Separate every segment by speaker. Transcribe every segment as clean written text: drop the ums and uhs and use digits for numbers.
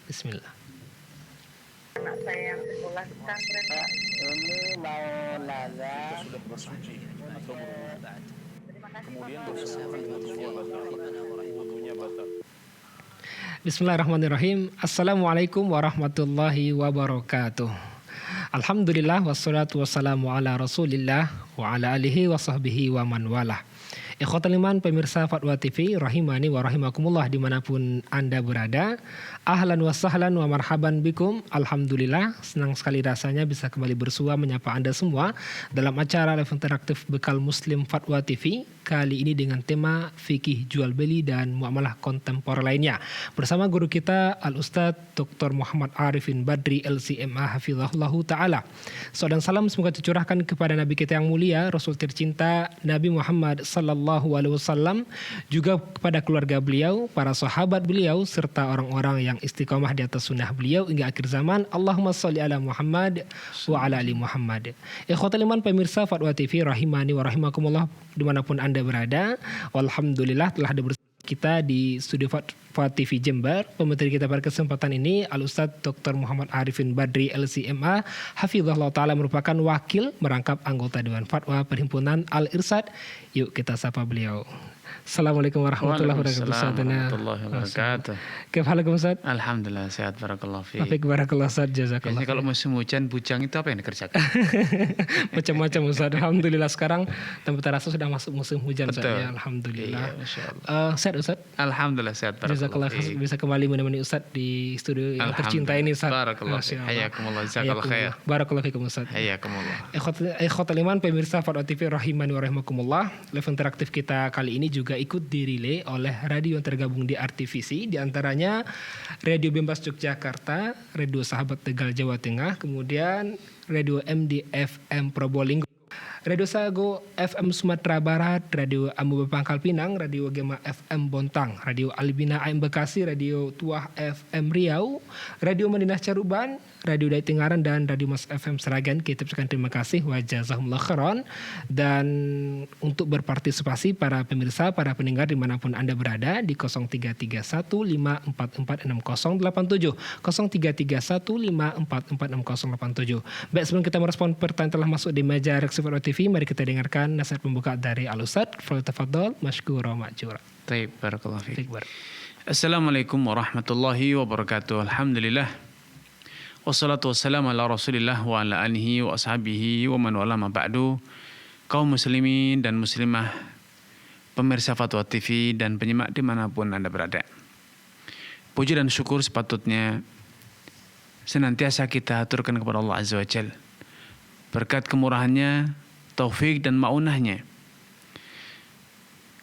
Speaker 1: Bismillah.
Speaker 2: Anak saya yang sekolah di pesantren.
Speaker 3: Ini mau nanya.
Speaker 4: Sudah bersuci atau berwudu.
Speaker 2: Terima kasih
Speaker 4: Kemudian
Speaker 2: Bapak.
Speaker 4: wudunya batal.
Speaker 1: Bismillahirrahmanirrahim. Assalamualaikum warahmatullahi wabarakatuh. Alhamdulillah wassalatu wassalamu ala Rasulillah wa ala alihi wa sahbihi wa man walah. Ikhwatal iman, pemirsa Fatwa TV rahimani wa rahimakumullah dimanapun Anda berada. Ahlan wa sahlan wa marhaban bikum. Alhamdulillah, senang sekali rasanya bisa kembali bersua menyapa Anda semua dalam acara live interaktif Bekal Muslim Fatwa TV. Kali ini dengan tema fikih jual beli dan muamalah kontemporer lainnya. Bersama guru kita Al-Ustadz Dr. Muhammad Arifin Badri LCMA Hafizahullahu Ta'ala. Salam dan salam semoga tercurahkan kepada Nabi kita yang mulia, Rasul tercinta Nabi Muhammad Sallallahu Alaihi Wasallam, juga kepada keluarga beliau, para sahabat beliau, serta orang-orang yang istiqomah di atas sunnah beliau hingga akhir zaman. Allahumma sholli ala Muhammad wa ala ali Muhammad. Ikhwatal iman, pemirsa Fatwa TV rahimani wa rahimakumullah dimanapun Anda berada. Alhamdulillah telah ada bersama kita di studio Fatwa TV Jember. Pemateri kita pada kesempatan ini Al-Ustadz Dr. Muhammad Arifin Badri LCMA Hafizahullah Ta'ala merupakan wakil merangkap anggota Dewan Fatwa Perhimpunan Al-Irsad. Yuk kita sapa beliau. Assalamualaikum warahmatullahi wabarakatuh.
Speaker 4: Warahmatullahi wabarakatuh.
Speaker 1: Kefalakum Ustaz?
Speaker 4: Alhamdulillah sehat, barakallahu fiik.
Speaker 1: Baik, barakallah Ustaz, jazakallah.
Speaker 4: Biasanya kalau musim hujan bujang itu apa yang dikerjakan?
Speaker 1: Macam-macam Ustaz. Alhamdulillah sekarang tempat terasa sudah masuk musim hujan Ustaz. Ya, alhamdulillah.
Speaker 4: Iya, masyaallah.
Speaker 1: Sehat Ustaz?
Speaker 4: Alhamdulillah sehat,
Speaker 1: Jazakallah
Speaker 4: barakallahu fiik.
Speaker 1: bisa kembali menemani Ustaz di studio yang tercinta ini Ustaz.
Speaker 4: Barakallahu fiik. Hayakumullah, jazakallahu khair.
Speaker 1: Barakallahu fiikum Ustaz.
Speaker 4: Hayakumullah.
Speaker 1: Ikhwatal iman, pemirsa Fatwa TV rahimani wa rahimakumullah. Live interaktif kita kali ini juga ikut dirilai oleh radio yang tergabung di RTVC, di antaranya Radio Bembas Yogyakarta, Radio Sahabat Tegal Jawa Tengah, kemudian Radio MDFM Probolinggo, Radio Sago FM Sumatera Barat, Radio Amuba Pangkal Pinang, Radio Gema FM Bontang, Radio Albina AM Bekasi, Radio Tuah FM Riau, Radio Madinah Caruban, Radio Dai Tengaran, dan Radio Mas FM Seragen. Kita ucapkan terima kasih wa jazakumullah khairan. Dan untuk berpartisipasi para pemirsa, para pendengar dimanapun Anda berada di 0331544687, 0331544687. Baik, sebelum kita merespon pertanyaan telah masuk di meja reaksi Fatwa TV, mari kita dengarkan nasihat pembuka dari Al-Ustadz. Falyatafaddal mashkura ma'jura.
Speaker 4: Baik, barakallahu fiik.
Speaker 1: Baik.
Speaker 4: Assalamualaikum warahmatullahi wabarakatuh. Alhamdulillah. Wassalatu wassalamu ala Rasulillah wa ala alihi wa ashabihi wa man wala ma ba'du. Kaum muslimin dan muslimah, pemirsa Fatwa TV dan penyimak dimanapun Anda berada. Puji dan syukur sepatutnya senantiasa kita aturkan kepada Allah Azza wa Jalla. Berkat kemurahannya, taufik dan ma'unahnya,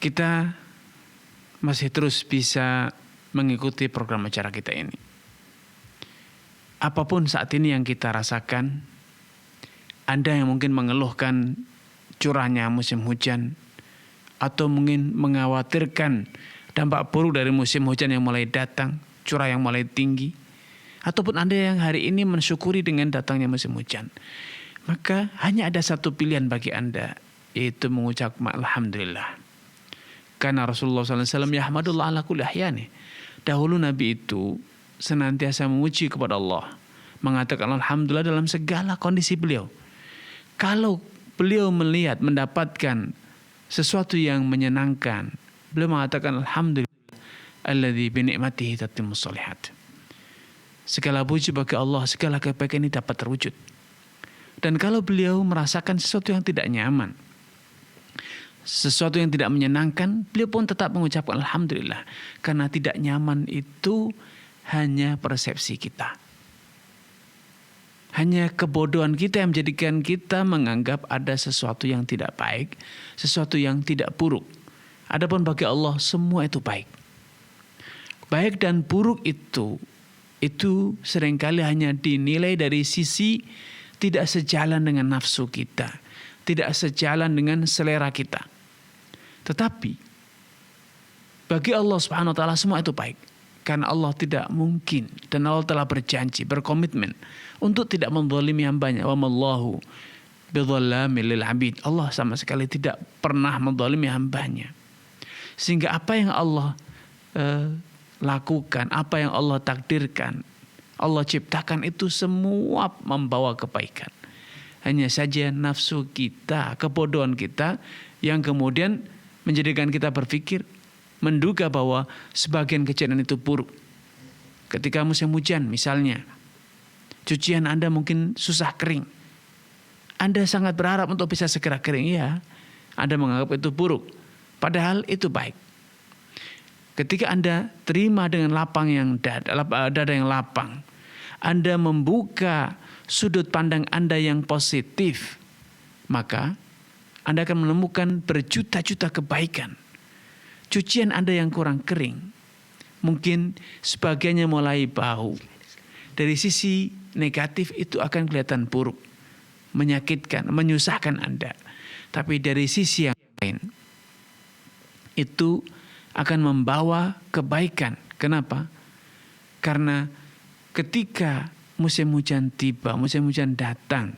Speaker 4: kita masih terus bisa mengikuti program acara kita ini. Apapun saat ini yang kita rasakan, Anda yang mungkin mengeluhkan curahnya musim hujan, atau mungkin mengkhawatirkan dampak buruk dari musim hujan yang mulai datang, curah yang mulai tinggi, ataupun Anda yang hari ini mensyukuri dengan datangnya musim hujan, maka hanya ada satu pilihan bagi Anda, yaitu mengucap alhamdulillah. Karena Rasulullah SAW yahmadullah ala kulli ahyani. Dahulu Nabi itu senantiasa memuji kepada Allah, mengatakan alhamdulillah dalam segala kondisi beliau. Kalau beliau melihat, mendapatkan sesuatu yang menyenangkan, beliau mengatakan alhamdulillah alladzi bi ni'matihi tatimmus shalihat. Segala puji bagi Allah, segala kebaikan ini dapat terwujud. Dan kalau beliau merasakan sesuatu yang tidak nyaman, sesuatu yang tidak menyenangkan, beliau pun tetap mengucapkan alhamdulillah. Karena tidak nyaman itu hanya persepsi kita. Hanya kebodohan kita yang menjadikan kita menganggap ada sesuatu yang tidak baik, sesuatu yang tidak buruk. Adapun bagi Allah semua itu baik. Baik dan buruk itu seringkali hanya dinilai dari sisi tidak sejalan dengan nafsu kita, tidak sejalan dengan selera kita. Tetapi bagi Allah Subhanahu wa taala semua itu baik. Karena Allah tidak mungkin, dan Allah telah berjanji, berkomitmen untuk tidak menzalimi hambanya. Wa mallahu bidzallamil lil abid. Allah sama sekali tidak pernah menzalimi hambanya. Sehingga apa yang Allah lakukan, apa yang Allah takdirkan, Allah ciptakan itu semua membawa kebaikan. Hanya saja nafsu kita, kebodohan kita yang kemudian menjadikan kita berpikir, menduga bahwa sebagian kejadian itu buruk. Ketika musim hujan misalnya, cucian Anda mungkin susah kering. Anda sangat berharap untuk bisa segera kering, ya. Anda menganggap itu buruk. Padahal itu baik. Ketika Anda terima dengan dada yang lapang, Anda membuka sudut pandang Anda yang positif, maka Anda akan menemukan berjuta-juta kebaikan. Cucian Anda yang kurang kering, mungkin sebagiannya mulai bau. Dari sisi negatif itu akan kelihatan buruk, menyakitkan, menyusahkan Anda. Tapi dari sisi yang lain, itu akan membawa kebaikan. Kenapa? Karena ketika musim hujan tiba, musim hujan datang,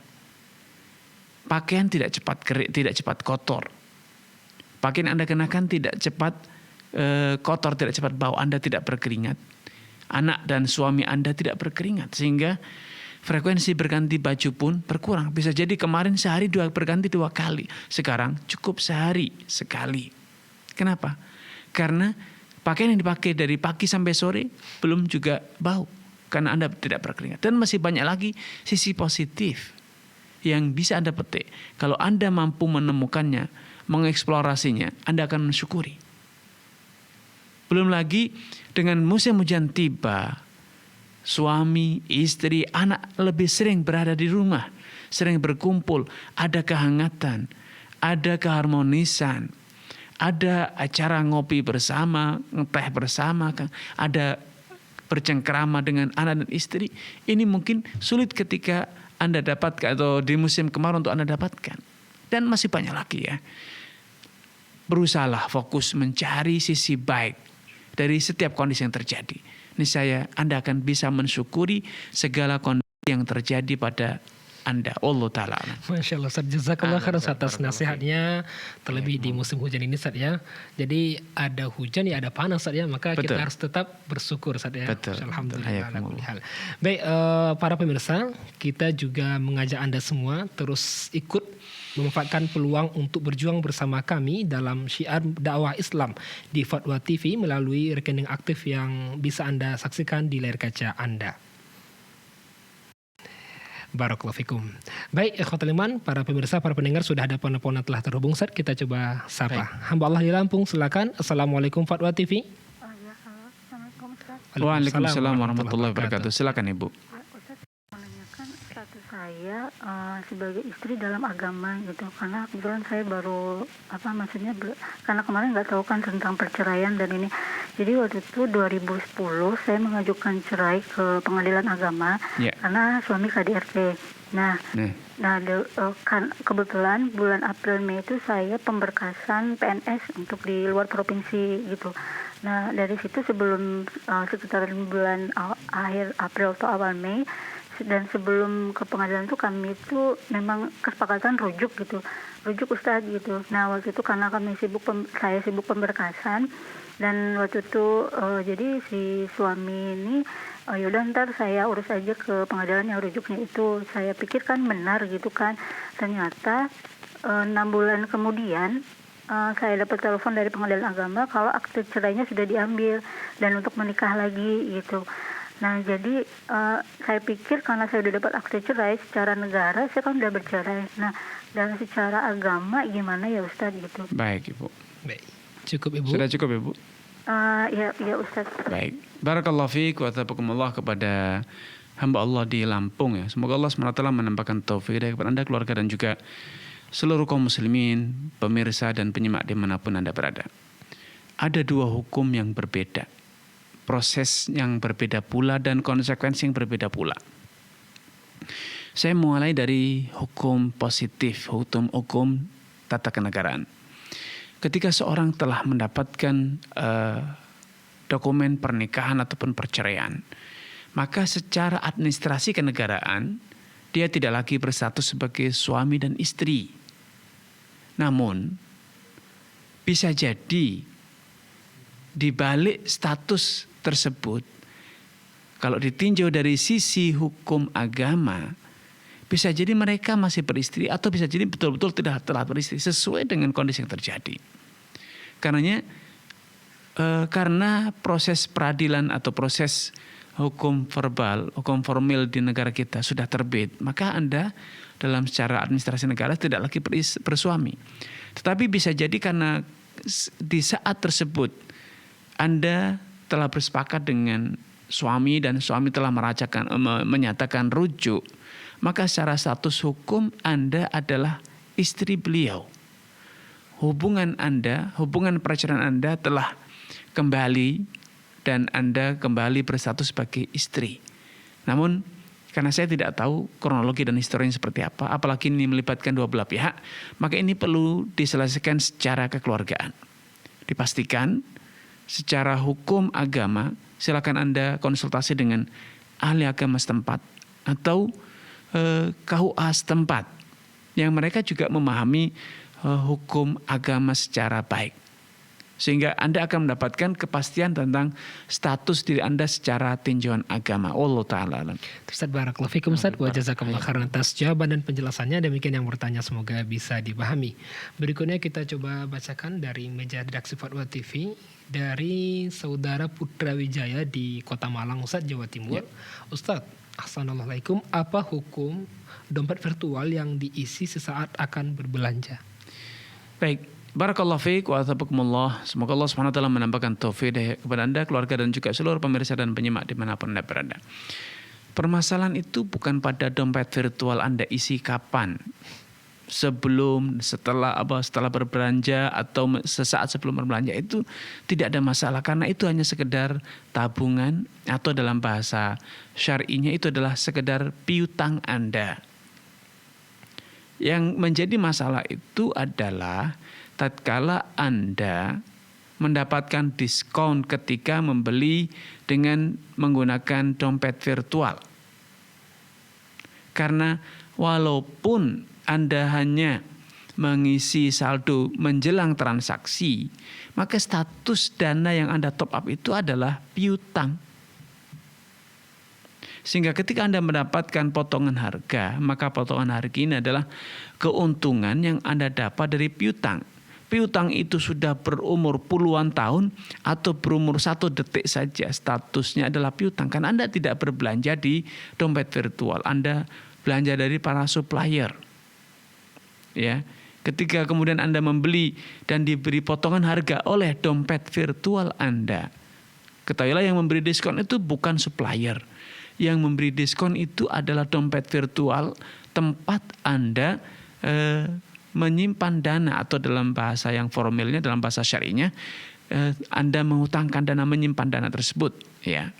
Speaker 4: pakaian tidak cepat kering, tidak cepat kotor. Pakaian Anda kenakan tidak cepat kotor, tidak cepat bau. Anda tidak berkeringat. Anak dan suami Anda tidak berkeringat. Sehingga frekuensi berganti baju pun berkurang. Bisa jadi kemarin sehari berganti 2 kali. Sekarang cukup sehari sekali. Kenapa? Karena pakaian yang dipakai dari pagi sampai sore belum juga bau. Karena Anda tidak berkeringat. Dan masih banyak lagi sisi positif yang bisa Anda petik. Kalau Anda mampu menemukannya, mengeksplorasinya, Anda akan mensyukuri. Belum lagi dengan musim hujan tiba, suami, istri, anak lebih sering berada di rumah, sering berkumpul, ada kehangatan, ada keharmonisan, ada acara ngopi bersama, ngeteh bersama, ada bercengkrama dengan anak dan istri. Ini mungkin sulit ketika Anda dapatkan atau di musim kemarau untuk Anda dapatkan. Dan masih banyak lagi, ya. Berusahalah fokus mencari sisi baik dari setiap kondisi yang terjadi. Niscaya Anda akan bisa mensyukuri segala kondisi yang terjadi pada Anda. Allah Ta'ala.
Speaker 1: Masya Allah, Ustaz. Jazakallah khairan atas nasihatnya. Terlebih di musim hujan ini, Ustaz, ya. Jadi ada hujan, ya ada panas, Ustaz, ya. Maka
Speaker 4: Betul.
Speaker 1: kita harus tetap bersyukur, Ustaz, ya.
Speaker 4: Betul.
Speaker 1: Alhamdulillah. Ala kulli hal. Baik, para pemirsa, kita juga mengajak Anda semua terus ikut memanfaatkan peluang untuk berjuang bersama kami dalam syiar dakwah Islam di Fatwa TV melalui rekening aktif yang bisa Anda saksikan di layar kaca Anda. Barakallahu fikum. Baik, ikhwatul iman, para pemirsa, para pendengar, sudah ada penelpon telah terhubung. Ustaz, kita coba sapa.
Speaker 4: Baik.
Speaker 1: Hamba Allah di Lampung, silakan. Assalamualaikum Fatwa TV.
Speaker 2: Oh ya, halo. Assalamualaikum Ustaz.
Speaker 4: Waalaikumsalam warahmatullahi wabarakatuh. Silakan Ibu.
Speaker 2: Ustaz menanyakan status saya sebagai istri dalam agama gitu. Karena kebetulan saya baru karena kemarin nggak tahu kan tentang perceraian dan ini. Jadi waktu itu 2010 saya mengajukan cerai ke pengadilan agama karena suami KDRT. Nah, kan kebetulan bulan April Mei itu saya pemberkasan PNS untuk di luar provinsi gitu. Nah, dari situ sebelum sekitaran bulan akhir April atau awal Mei, dan sebelum ke pengadilan itu kami itu memang kesepakatan rujuk Ustadz gitu. Nah, waktu itu karena saya sibuk pemberkasan, dan waktu itu jadi si suami ini yaudah ntar saya urus aja ke pengadilan yang rujuknya itu. Saya pikir kan benar gitu kan. Ternyata 6 bulan kemudian saya dapat telepon dari pengadilan agama kalau akte cerainya sudah diambil dan untuk menikah lagi gitu. Nah, jadi saya pikir karena saya sudah dapat akte cerai secara negara, saya kan sudah bercerai. Nah, dan secara agama gimana ya Ustadz gitu?
Speaker 4: Baik Ibu.
Speaker 1: Baik, cukup Ibu.
Speaker 4: Sudah cukup Ibu?
Speaker 2: Ya Ustadz.
Speaker 4: Baik. Barakallahu fiik wa tabakumullah kepada hamba Allah di Lampung, ya. Semoga Allah SWT menambahkan taufik kepada Anda, keluarga, dan juga seluruh kaum muslimin, pemirsa dan penyimak dimanapun Anda berada. Ada 2 hukum yang berbeda, proses yang berbeda pula, dan konsekuensi yang berbeda pula. Saya mulai dari hukum positif, hukum tata kenegaraan. Ketika seorang telah mendapatkan dokumen pernikahan ataupun perceraian, maka secara administrasi kenegaraan dia tidak lagi berstatus sebagai suami dan istri. Namun bisa jadi di balik status tersebut, kalau ditinjau dari sisi hukum agama, bisa jadi mereka masih beristri atau bisa jadi betul-betul tidak telah beristri sesuai dengan kondisi yang terjadi. Karena proses peradilan atau proses hukum verbal, hukum formil di negara kita sudah terbit, maka Anda dalam secara administrasi negara tidak lagi bersuami. Tetapi bisa jadi karena di saat tersebut Anda telah bersepakat dengan suami dan suami telah menyatakan rujuk, maka secara status hukum Anda adalah istri beliau. Hubungan perceraian Anda telah kembali dan Anda kembali berstatus sebagai istri. Namun karena saya tidak tahu kronologi dan historinya seperti apa, apalagi ini melibatkan dua belah pihak, maka ini perlu diselesaikan secara kekeluargaan. Dipastikan secara hukum agama, silakan Anda konsultasi dengan ahli agama setempat atau KUA setempat yang mereka juga memahami hukum agama secara baik. Sehingga Anda akan mendapatkan kepastian tentang status diri Anda secara tinjauan agama. Allah Ta'ala.
Speaker 1: Ustaz, barakallahu fikum Ustaz, wa jazakumullah khairan atas jawaban dan penjelasannya. Demikian yang bertanya, semoga bisa dipahami. Berikutnya kita coba bacakan dari meja redaksi Fatwa TV dari saudara Putra Wijaya di Kota Malang, Ustaz, Jawa Timur. Ustaz, assalamualaikum, apa hukum dompet virtual yang diisi sesaat akan berbelanja?
Speaker 4: Baik. Barakallahu fiik wa athabakumullah. Semoga Allah SWT menambahkan taufik kepada Anda, keluarga dan juga seluruh pemirsa dan penyimak dimanapun Anda berada. Permasalahan itu bukan pada dompet virtual Anda isi kapan. Sebelum, setelah berbelanja atau sesaat sebelum berbelanja, itu tidak ada masalah. Karena itu hanya sekedar tabungan atau dalam bahasa syar'inya itu adalah sekedar piutang Anda. Yang menjadi masalah itu adalah tatkala Anda mendapatkan diskon ketika membeli dengan menggunakan dompet virtual. Karena walaupun Anda hanya mengisi saldo menjelang transaksi, maka status dana yang Anda top up itu adalah piutang. Sehingga ketika Anda mendapatkan potongan harga, maka potongan harga ini adalah keuntungan yang Anda dapat dari piutang. Piutang itu sudah berumur puluhan tahun atau berumur 1 detik saja, statusnya adalah piutang. Karena Anda tidak berbelanja di dompet virtual, Anda belanja dari para supplier. Ya, ketika kemudian Anda membeli dan diberi potongan harga oleh dompet virtual Anda, ketahuilah yang memberi diskon itu bukan supplier. Yang memberi diskon itu adalah dompet virtual tempat Anda menyimpan dana, atau dalam bahasa yang formalnya, dalam bahasa syar'inya, Anda mengutangkan dana, menyimpan dana tersebut, ya.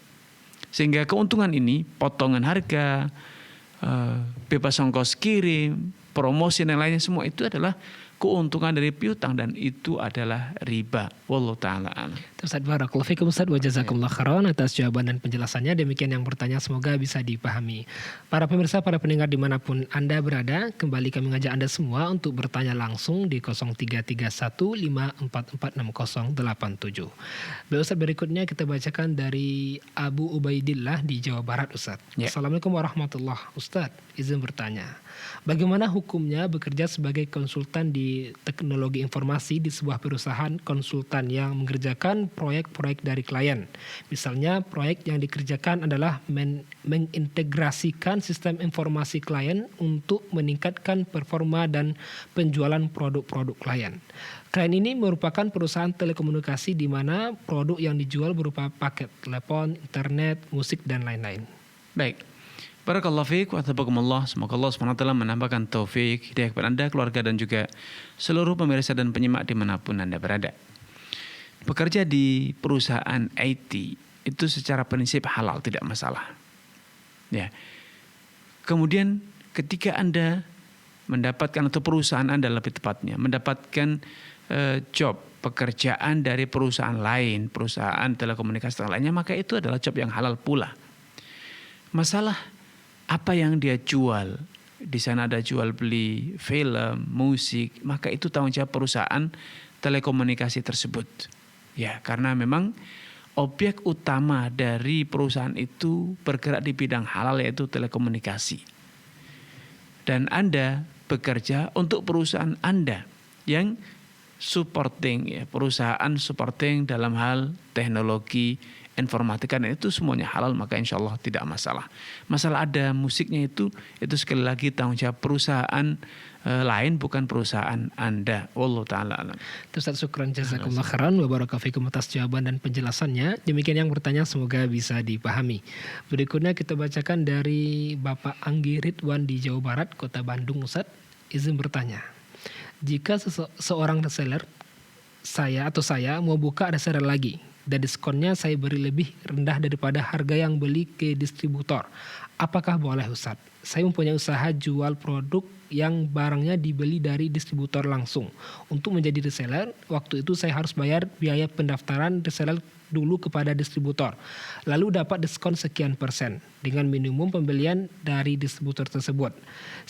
Speaker 4: Sehingga keuntungan ini, potongan harga, bebas ongkos kirim, promosi dan lainnya, semua itu adalah keuntungan dari piutang dan itu adalah riba. Wallahu ta'ala a'lam.
Speaker 1: Ustaz, barakallahu fikum Ustaz, wa jazakumullah khairan atas jawaban dan penjelasannya. Demikian yang bertanya, semoga bisa dipahami. Para pemirsa, para pendengar dimanapun Anda berada, kembali kami mengajak Anda semua untuk bertanya langsung di 0331544687. Baik Ustaz, berikutnya kita bacakan dari Abu Ubaidillah di Jawa Barat, Ustaz. Assalamualaikum warahmatullahi wabarakatuh. Ustaz, izin bertanya, bagaimana hukumnya bekerja sebagai konsultan di teknologi informasi di sebuah perusahaan konsultan yang mengerjakan proyek-proyek dari klien? Misalnya proyek yang dikerjakan adalah mengintegrasikan sistem informasi klien untuk meningkatkan performa dan penjualan produk-produk klien. Klien ini merupakan perusahaan telekomunikasi di mana produk yang dijual berupa paket telepon, internet, musik, dan lain-lain.
Speaker 4: Baik. Barakallahu fiik wa athabakumullah. Semoga Allah SWT menambahkan taufik, hidayah kepada Anda, keluarga dan juga seluruh pemirsa dan penyimak dimanapun Anda berada. Bekerja di perusahaan IT itu secara prinsip halal, tidak masalah. Ya. Kemudian ketika Anda mendapatkan, atau perusahaan Anda lebih tepatnya mendapatkan job, pekerjaan dari perusahaan lain, perusahaan telekomunikasi lainnya, maka itu adalah job yang halal pula. Masalah apa yang dia jual, di sana ada jual beli film, musik, maka itu tanggung jawab perusahaan telekomunikasi tersebut. Ya, karena memang objek utama dari perusahaan itu bergerak di bidang halal, yaitu telekomunikasi. Dan Anda bekerja untuk perusahaan Anda yang supporting, ya, perusahaan supporting dalam hal teknologi, informatika, dan itu semuanya halal, maka insya Allah tidak masalah. Masalah ada musiknya itu sekali lagi tanggung jawab perusahaan lain, bukan perusahaan Anda. Wallahu ta'ala alam.
Speaker 1: Ustaz, syukran jazakumullah khairan wa barakallahu fikum atas jawaban dan penjelasannya. Demikian yang bertanya, semoga bisa dipahami. Berikutnya kita bacakan dari Bapak Anggi Ridwan di Jawa Barat, Kota Bandung. Ustaz, izin bertanya. Jika seorang reseller saya mau buka reseller lagi dan diskonnya saya beri lebih rendah daripada harga yang beli ke distributor, apakah boleh, Ustaz? Saya mempunyai usaha jual produk yang barangnya dibeli dari distributor langsung. Untuk menjadi reseller, waktu itu saya harus bayar biaya pendaftaran reseller dulu kepada distributor. Lalu dapat diskon sekian persen dengan minimum pembelian dari distributor tersebut.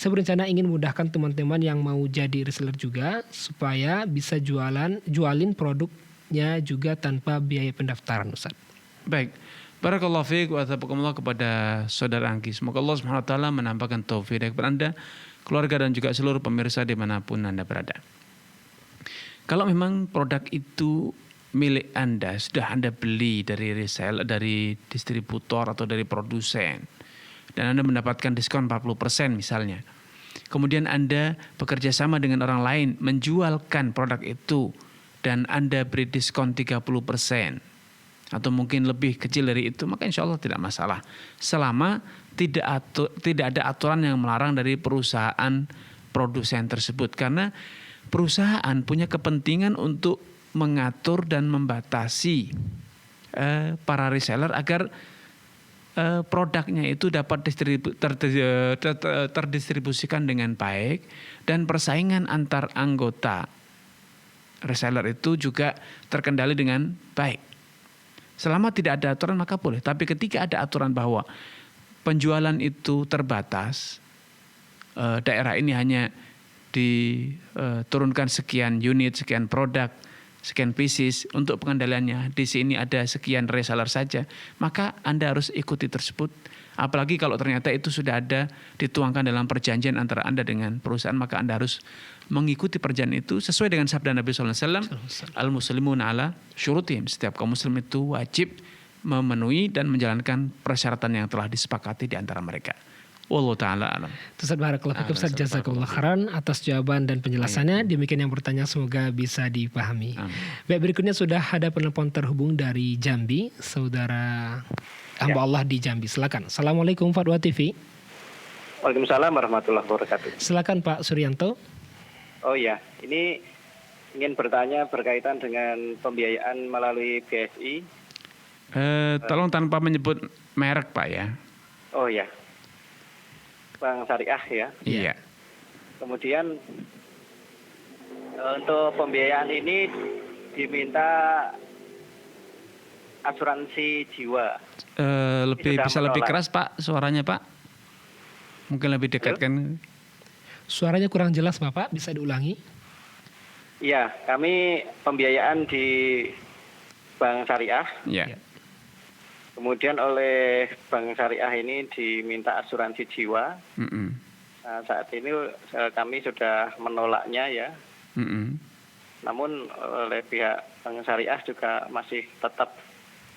Speaker 1: Saya berencana ingin memudahkan teman-teman yang mau jadi reseller juga supaya bisa jualin produknya juga tanpa biaya pendaftaran, Ustaz.
Speaker 4: Baik. Barakallahu fiik wa taqabbalallah kepada saudara Anggi. Semoga Allah Subhanahu wa taala menampakkan taufik kepada Anda, keluarga, dan juga seluruh pemirsa dimanapun Anda berada. Kalau memang produk itu milik Anda, sudah Anda beli dari reseller, dari distributor atau dari produsen, dan Anda mendapatkan diskon 40% misalnya. Kemudian Anda bekerja sama dengan orang lain menjualkan produk itu dan Anda beri diskon 30% atau mungkin lebih kecil dari itu, maka insya Allah tidak masalah. Selama tidak ada aturan yang melarang dari perusahaan produsen tersebut. Karena perusahaan punya kepentingan untuk mengatur dan membatasi para reseller agar produknya itu dapat terdistribusikan dengan baik dan persaingan antar anggota reseller itu juga terkendali dengan baik. Selama tidak ada aturan maka boleh. Tapi ketika ada aturan bahwa penjualan itu terbatas, daerah ini hanya diturunkan sekian unit, sekian produk, sekian pieces untuk pengendaliannya, di sini ada sekian reseller saja, maka Anda harus ikuti tersebut. Apalagi kalau ternyata itu sudah ada dituangkan dalam perjanjian antara Anda dengan perusahaan, maka Anda harus mengikuti perjanjian itu sesuai dengan sabda Nabi SAW. Al-muslimun ala syurutihim. Setiap kaum muslim itu wajib memenuhi dan menjalankan persyaratan yang telah disepakati di antara mereka. Wallahu ta'ala alam.
Speaker 1: Ustaz, barakallahu fikum, Ustaz, jazakumullah khairan atas jawaban dan penjelasannya. Demikian yang bertanya, semoga bisa dipahami. Baik, berikutnya sudah ada penelpon terhubung dari Jambi, saudara hamba Allah di Jambi. Silakan. Assalamualaikum Fatwa TV.
Speaker 3: Waalaikumsalam warahmatullahi wabarakatuh.
Speaker 1: Silakan Pak Suryanto.
Speaker 3: Oh ya, ini ingin bertanya berkaitan dengan pembiayaan melalui BSI.
Speaker 4: Tolong tanpa menyebut merek Pak ya.
Speaker 3: Oh ya, Bank Syariah ya.
Speaker 4: Iya.
Speaker 3: Kemudian untuk pembiayaan ini diminta asuransi jiwa.
Speaker 4: Bisa lebih keras Pak suaranya Pak. Mungkin lebih dekat kan.
Speaker 1: Suaranya kurang jelas Bapak, bisa diulangi?
Speaker 3: Iya, kami pembiayaan di Bank Syariah.
Speaker 4: Iya.
Speaker 3: Kemudian oleh Bank Syariah ini diminta asuransi jiwa. Nah, saat ini kami sudah menolaknya ya. Namun oleh pihak Bank Syariah juga masih tetap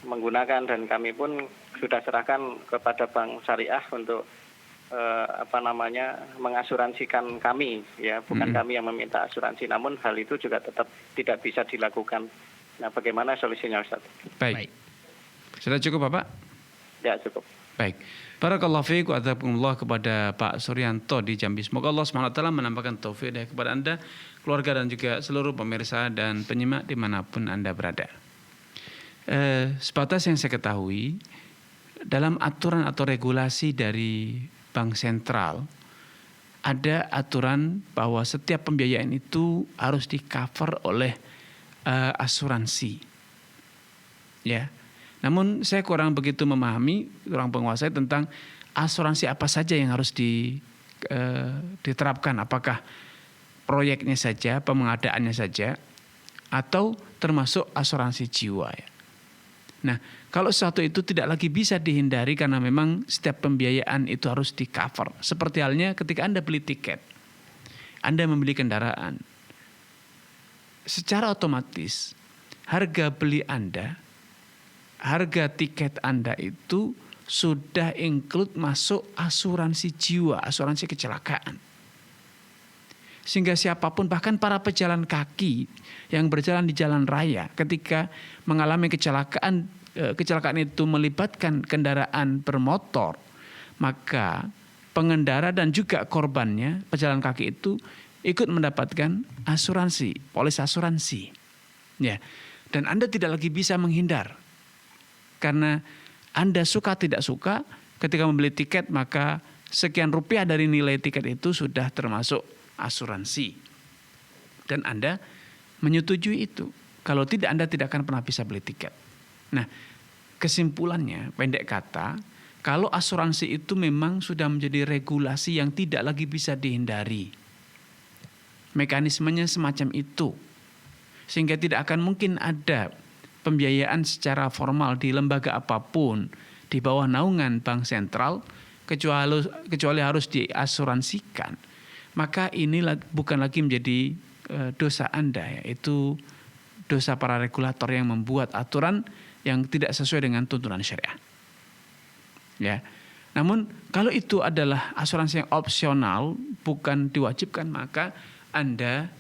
Speaker 3: menggunakan, dan kami pun sudah serahkan kepada Bank Syariah untuk mengasuransikan kami ya, bukan kami yang meminta asuransi, namun hal itu juga tetap tidak bisa dilakukan. Nah, bagaimana solusinya Ustaz?
Speaker 4: Baik. Sudah cukup Bapak?
Speaker 3: Ya, cukup.
Speaker 4: Baik. Barakallahu fiik wa adzaqumullah kepada Pak Suryanto di Jambi. Semoga Allah Subhanahu wa taala menampakkan taufik kepada Anda, keluarga, dan juga seluruh pemirsa dan penyimak dimanapun Anda berada. Sebatas yang saya ketahui, dalam aturan atau regulasi dari Bank Sentral ada aturan bahwa setiap pembiayaan itu harus di-cover oleh asuransi. Ya. Namun saya kurang begitu memahami, kurang menguasai tentang asuransi apa saja yang harus diterapkan. Apakah proyeknya saja, pengadaannya saja, atau termasuk asuransi jiwa ya. Nah, kalau sesuatu itu tidak lagi bisa dihindari karena memang setiap pembiayaan itu harus di-cover. Seperti halnya ketika Anda beli tiket, Anda membeli kendaraan, secara otomatis harga beli Anda, harga tiket Anda itu sudah include masuk asuransi jiwa, asuransi kecelakaan. Sehingga siapapun, bahkan para pejalan kaki yang berjalan di jalan raya, ketika mengalami kecelakaan itu melibatkan kendaraan bermotor, maka pengendara dan juga korbannya, pejalan kaki itu ikut mendapatkan asuransi, polis asuransi. Ya. Dan Anda tidak lagi bisa menghindar. Karena Anda suka tidak suka, ketika membeli tiket maka sekian rupiah dari nilai tiket itu sudah termasuk asuransi. Dan Anda menyetujui itu. Kalau tidak, Anda tidak akan pernah bisa beli tiket. Nah, kesimpulannya, pendek kata, kalau asuransi itu memang sudah menjadi regulasi yang tidak lagi bisa dihindari. Mekanismenya semacam itu. Sehingga tidak akan mungkin ada pembiayaan secara formal di lembaga apapun di bawah naungan bank sentral kecuali harus diasuransikan. Maka ini bukan lagi menjadi dosa Anda, yaitu dosa para regulator yang membuat aturan yang tidak sesuai dengan tuntunan syariah. Ya. Namun kalau itu adalah asuransi yang opsional, bukan diwajibkan, maka Anda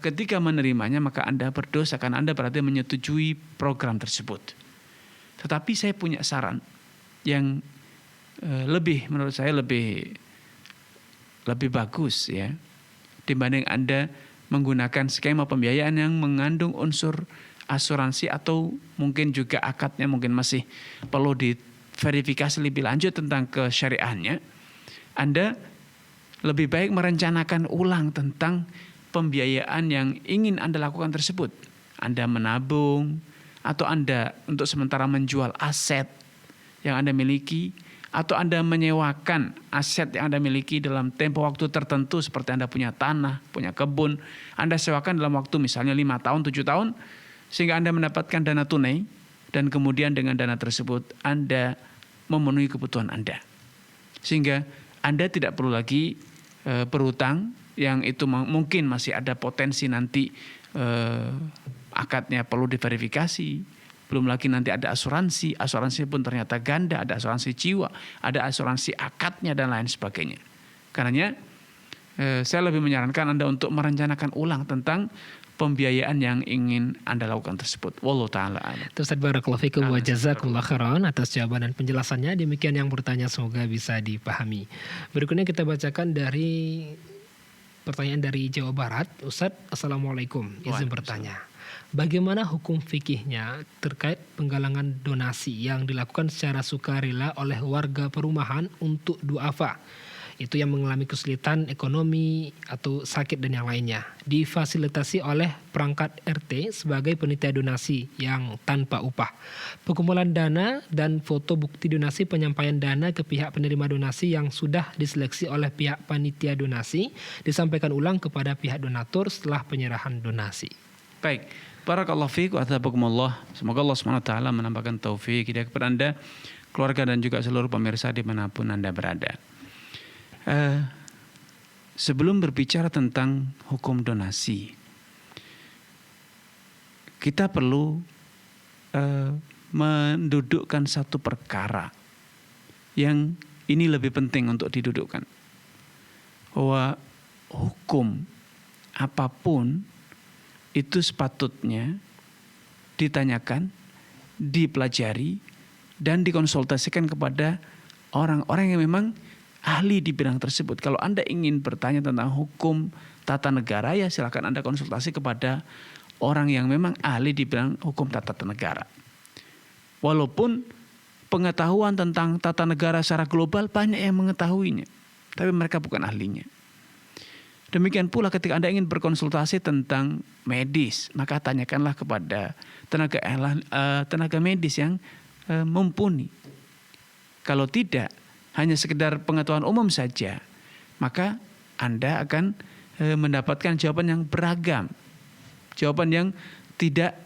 Speaker 4: ketika menerimanya maka Anda berdosa karena Anda berarti menyetujui program tersebut. Tetapi saya punya saran yang menurut saya lebih bagus ya, dibanding Anda menggunakan skema pembiayaan yang mengandung unsur asuransi atau mungkin juga akadnya mungkin masih perlu diverifikasi lebih lanjut tentang kesyariahannya. Anda lebih baik merencanakan ulang tentang pembiayaan yang ingin Anda lakukan tersebut. Anda menabung atau Anda untuk sementara menjual aset yang Anda miliki, atau Anda menyewakan aset yang Anda miliki dalam tempo waktu tertentu, seperti Anda punya tanah, punya kebun, Anda sewakan dalam waktu misalnya 5 tahun, 7 tahun, sehingga Anda mendapatkan dana tunai, dan kemudian dengan dana tersebut Anda memenuhi kebutuhan Anda. Sehingga Anda tidak perlu lagi berhutang, yang itu mungkin masih ada potensi nanti akadnya perlu diverifikasi. Belum lagi nanti ada asuransi pun ternyata ganda, ada asuransi jiwa, ada asuransi akadnya dan lain sebagainya. Karenanya saya lebih menyarankan Anda untuk merencanakan ulang tentang pembiayaan yang ingin Anda lakukan tersebut. Wallahu taala a'lam.
Speaker 1: Ustaz barakallahu fikum wa jazakumullah khairan atas jawaban dan penjelasannya. Demikian yang bertanya, semoga bisa dipahami. Berikutnya kita bacakan dari pertanyaan dari Jawa Barat. Ustaz, assalamualaikum. Izin bertanya. Bagaimana hukum fikihnya terkait penggalangan donasi yang dilakukan secara sukarela oleh warga perumahan untuk duafa, itu yang mengalami kesulitan ekonomi atau sakit dan yang lainnya, difasilitasi oleh perangkat RT sebagai panitia donasi yang tanpa upah. Pengumpulan dana dan foto bukti donasi penyampaian dana ke pihak penerima donasi yang sudah diseleksi oleh pihak panitia donasi disampaikan ulang kepada pihak donatur setelah penyerahan donasi.
Speaker 4: Baik. Barakallahu fiik wa athabakumullah. Semoga Allah SWT menambahkan taufik hidayah kepada Anda, keluarga dan juga seluruh pemirsa dimanapun Anda berada. Sebelum berbicara tentang hukum donasi, kita perlu mendudukkan satu perkara yang ini lebih penting untuk didudukkan. Bahwa hukum apapun itu sepatutnya ditanyakan, dipelajari, dan dikonsultasikan kepada orang-orang yang memang ahli di bidang tersebut. Kalau Anda ingin bertanya tentang hukum tata negara, ya silakan Anda konsultasi kepada orang yang memang ahli di bidang hukum tata negara. Walaupun pengetahuan tentang tata negara secara global banyak yang mengetahuinya, tapi mereka bukan ahlinya. Demikian pula ketika Anda ingin berkonsultasi tentang medis, maka tanyakanlah kepada tenaga medis yang mumpuni. Kalau tidak, hanya sekedar pengetahuan umum saja, maka Anda akan mendapatkan jawaban yang beragam. Jawaban yang tidak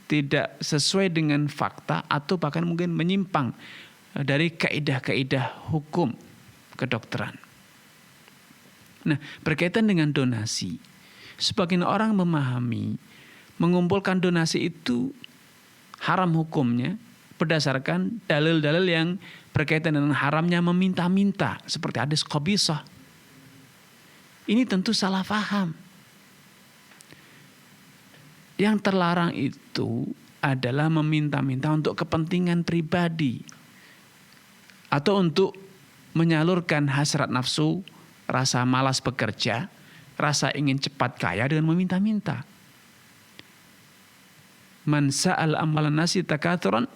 Speaker 4: tidak sesuai dengan fakta atau bahkan mungkin menyimpang dari kaidah-kaidah hukum kedokteran. Nah, berkaitan dengan donasi, sebagian orang memahami mengumpulkan donasi itu haram hukumnya berdasarkan dalil-dalil yang berkaitan dengan haramnya meminta-minta seperti hadis Qabisah. Ini tentu salah faham. Yang terlarang itu adalah meminta-minta untuk kepentingan pribadi atau untuk menyalurkan hasrat nafsu, rasa malas bekerja, rasa ingin cepat kaya dengan meminta-minta. Man sa'al amalan nasi takathuran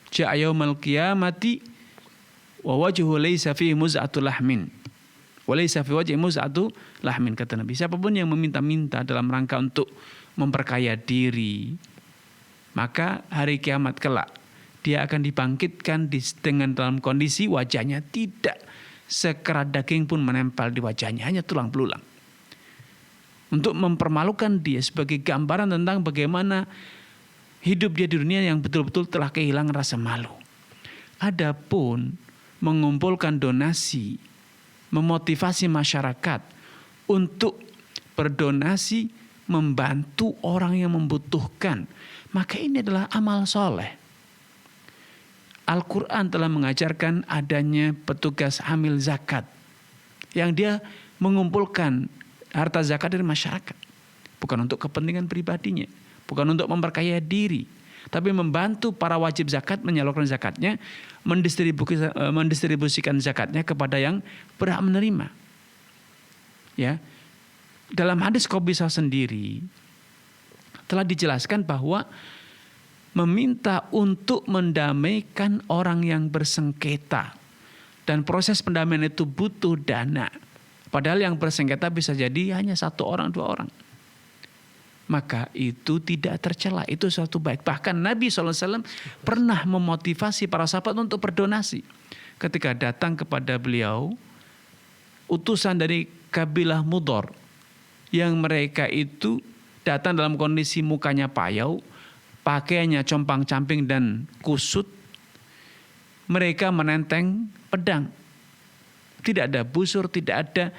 Speaker 4: ja'a yaumal qiyamati wa wajhu laysa fihi muz'atu lahmin. Wa laysa fi wajhi muz'atu lahmin, kata Nabi. Siapapun yang meminta-minta dalam rangka untuk memperkaya diri, maka hari kiamat kelak dia akan dibangkitkan dengan dalam kondisi wajahnya tidak sekerat daging pun menempel di wajahnya, hanya tulang belulang. Untuk mempermalukan dia sebagai gambaran tentang bagaimana hidup dia di dunia yang betul-betul telah kehilangan rasa malu. Adapun mengumpulkan donasi, memotivasi masyarakat untuk berdonasi, membantu orang yang membutuhkan, maka ini adalah amal soleh. Al-Quran telah mengajarkan adanya petugas hamil zakat yang dia mengumpulkan harta zakat dari masyarakat, bukan untuk kepentingan pribadinya, bukan untuk memperkaya diri, tapi membantu para wajib zakat menyalurkan zakatnya, mendistribusikan zakatnya kepada yang berhak menerima. Ya, dalam hadis Qabisah sendiri telah dijelaskan bahwa meminta untuk mendamaikan orang yang bersengketa, dan proses pendamaian itu butuh dana. Padahal yang bersengketa bisa jadi hanya 1 orang, 2 orang. Maka itu tidak tercela, itu suatu baik. Bahkan Nabi SAW pernah memotivasi para sahabat untuk berdonasi. Ketika datang kepada beliau utusan dari kabilah Mudhar, yang mereka itu datang dalam kondisi mukanya payau, pakaiannya compang-camping dan kusut. Mereka menenteng pedang. Tidak ada busur, tidak ada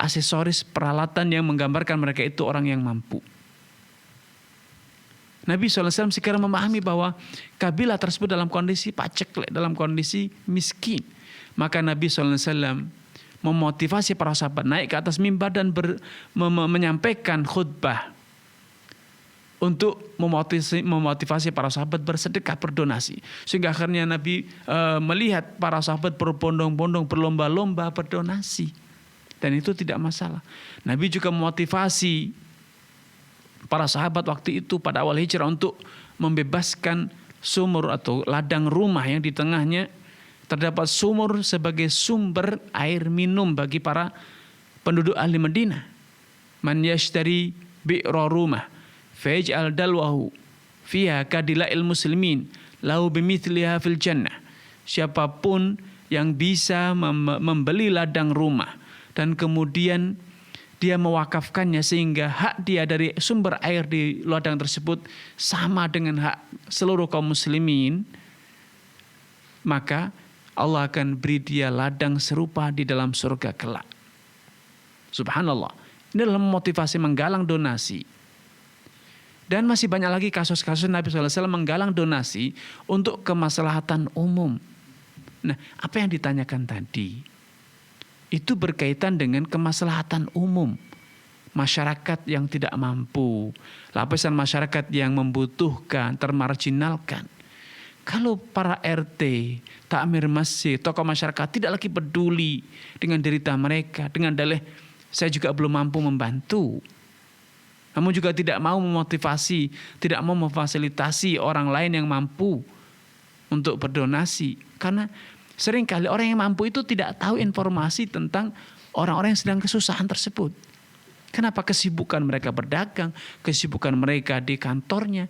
Speaker 4: aksesoris peralatan yang menggambarkan mereka itu orang yang mampu. Nabi SAW sekarang memahami bahwa kabilah tersebut dalam kondisi paceklik, dalam kondisi miskin. Maka Nabi SAW memotivasi para sahabat naik ke atas mimbar dan menyampaikan khutbah untuk memotivasi para sahabat bersedekah, berdonasi. Sehingga akhirnya Nabi melihat para sahabat berbondong-bondong, berlomba-lomba berdonasi. Dan itu tidak masalah. Nabi juga memotivasi para sahabat waktu itu pada awal hijrah untuk membebaskan sumur atau ladang rumah yang di tengahnya terdapat sumur sebagai sumber air minum bagi para penduduk ahli Madinah. Man yashtari bi'ra rumah faj'al dalwahu fiha kadila'il muslimin lahu bimithliha fil jannah. Siapapun yang bisa membeli ladang rumah dan kemudian dia mewakafkannya sehingga hak dia dari sumber air di ladang tersebut sama dengan hak seluruh kaum muslimin, maka Allah akan beri dia ladang serupa di dalam surga kelak. Subhanallah. Ini adalah motivasi menggalang donasi. Dan masih banyak lagi kasus-kasus Nabi SAW menggalang donasi untuk kemaslahatan umum. Nah, apa yang ditanyakan tadi itu berkaitan dengan kemaslahatan umum. Masyarakat yang tidak mampu, lapisan masyarakat yang membutuhkan, termarginalkan. Kalau para RT, takmir masjid, tokoh masyarakat tidak lagi peduli dengan derita mereka, dengan dalih saya juga belum mampu membantu, namun juga tidak mau memotivasi, tidak mau memfasilitasi orang lain yang mampu untuk berdonasi. Karena seringkali orang yang mampu itu tidak tahu informasi tentang orang-orang yang sedang kesusahan tersebut. Kenapa? Kesibukan mereka berdagang, kesibukan mereka di kantornya,